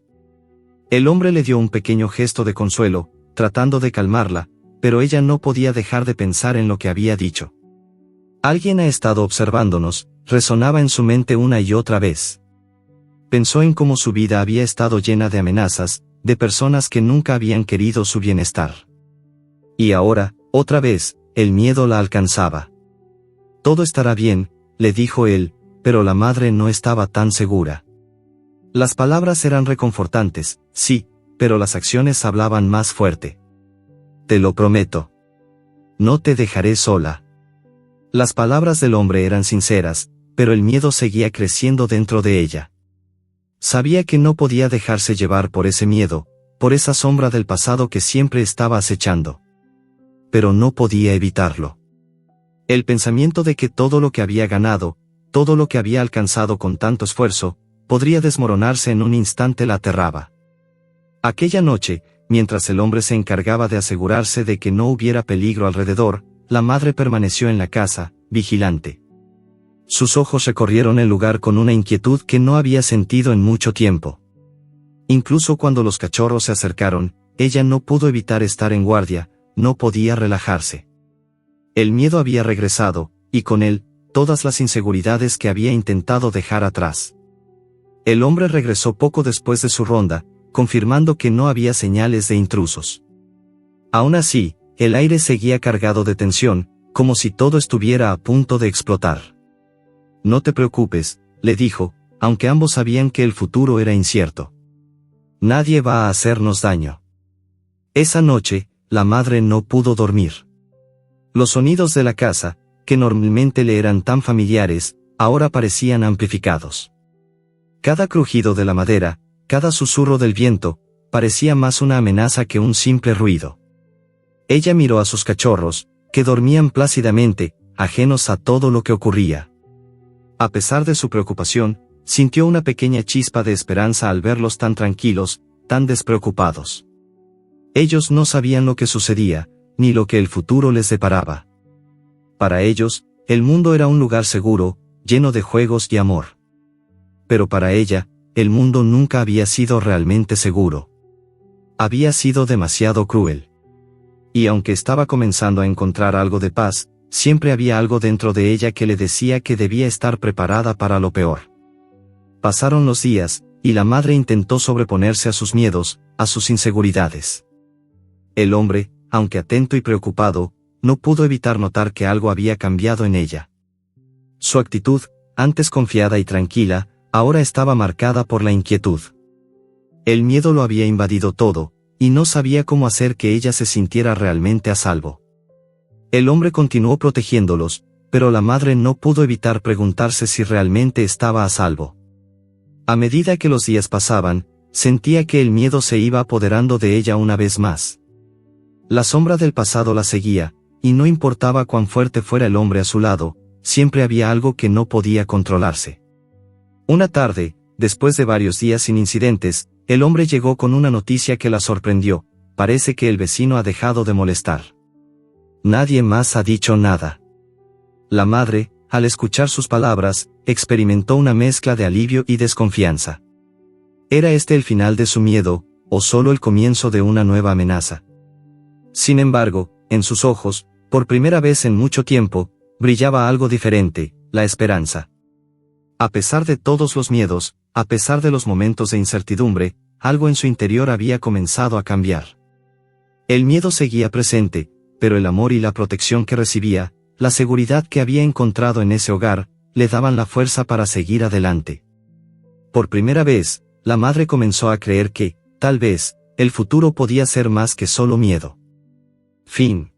El hombre le dio un pequeño gesto de consuelo, tratando de calmarla, pero ella no podía dejar de pensar en lo que había dicho. Alguien ha estado observándonos, resonaba en su mente una y otra vez. Pensó en cómo su vida había estado llena de amenazas, de personas que nunca habían querido su bienestar. Y ahora, otra vez, el miedo la alcanzaba. Todo estará bien, le dijo él, pero la madre no estaba tan segura. Las palabras eran reconfortantes, sí, pero las acciones hablaban más fuerte. Te lo prometo. No te dejaré sola. Las palabras del hombre eran sinceras, pero el miedo seguía creciendo dentro de ella. Sabía que no podía dejarse llevar por ese miedo, por esa sombra del pasado que siempre estaba acechando. Pero no podía evitarlo. El pensamiento de que todo lo que había ganado, todo lo que había alcanzado con tanto esfuerzo, podría desmoronarse en un instante la aterraba. Aquella noche, mientras el hombre se encargaba de asegurarse de que no hubiera peligro alrededor, la madre permaneció en la casa, vigilante. Sus ojos recorrieron el lugar con una inquietud que no había sentido en mucho tiempo. Incluso cuando los cachorros se acercaron, ella no pudo evitar estar en guardia, no podía relajarse. El miedo había regresado, y con él, todas las inseguridades que había intentado dejar atrás. El hombre regresó poco después de su ronda, confirmando que no había señales de intrusos. Aún así, el aire seguía cargado de tensión, como si todo estuviera a punto de explotar. No te preocupes, le dijo, aunque ambos sabían que el futuro era incierto. Nadie va a hacernos daño. Esa noche, la madre no pudo dormir. Los sonidos de la casa, que normalmente le eran tan familiares, ahora parecían amplificados. Cada crujido de la madera, cada susurro del viento, parecía más una amenaza que un simple ruido. Ella miró a sus cachorros, que dormían plácidamente, ajenos a todo lo que ocurría. A pesar de su preocupación, sintió una pequeña chispa de esperanza al verlos tan tranquilos, tan despreocupados. Ellos no sabían lo que sucedía, ni lo que el futuro les deparaba. Para ellos, el mundo era un lugar seguro, lleno de juegos y amor. Pero para ella, el mundo nunca había sido realmente seguro. Había sido demasiado cruel. Y aunque estaba comenzando a encontrar algo de paz, siempre había algo dentro de ella que le decía que debía estar preparada para lo peor. Pasaron los días, y la madre intentó sobreponerse a sus miedos, a sus inseguridades. El hombre, aunque atento y preocupado, no pudo evitar notar que algo había cambiado en ella. Su actitud, antes confiada y tranquila, ahora estaba marcada por la inquietud. El miedo lo había invadido todo, y no sabía cómo hacer que ella se sintiera realmente a salvo. El hombre continuó protegiéndolos, pero la madre no pudo evitar preguntarse si realmente estaba a salvo. A medida que los días pasaban, sentía que el miedo se iba apoderando de ella una vez más. La sombra del pasado la seguía, y no importaba cuán fuerte fuera el hombre a su lado, siempre había algo que no podía controlarse. Una tarde, después de varios días sin incidentes, el hombre llegó con una noticia que la sorprendió: parece que el vecino ha dejado de molestar. Nadie más ha dicho nada. La madre, al escuchar sus palabras, experimentó una mezcla de alivio y desconfianza. ¿Era este el final de su miedo, o solo el comienzo de una nueva amenaza? Sin embargo, en sus ojos, por primera vez en mucho tiempo, brillaba algo diferente: la esperanza. A pesar de todos los miedos, a pesar de los momentos de incertidumbre, algo en su interior había comenzado a cambiar. El miedo seguía presente, pero el amor y la protección que recibía, la seguridad que había encontrado en ese hogar, le daban la fuerza para seguir adelante. Por primera vez, la madre comenzó a creer que, tal vez, el futuro podía ser más que solo miedo. Fin.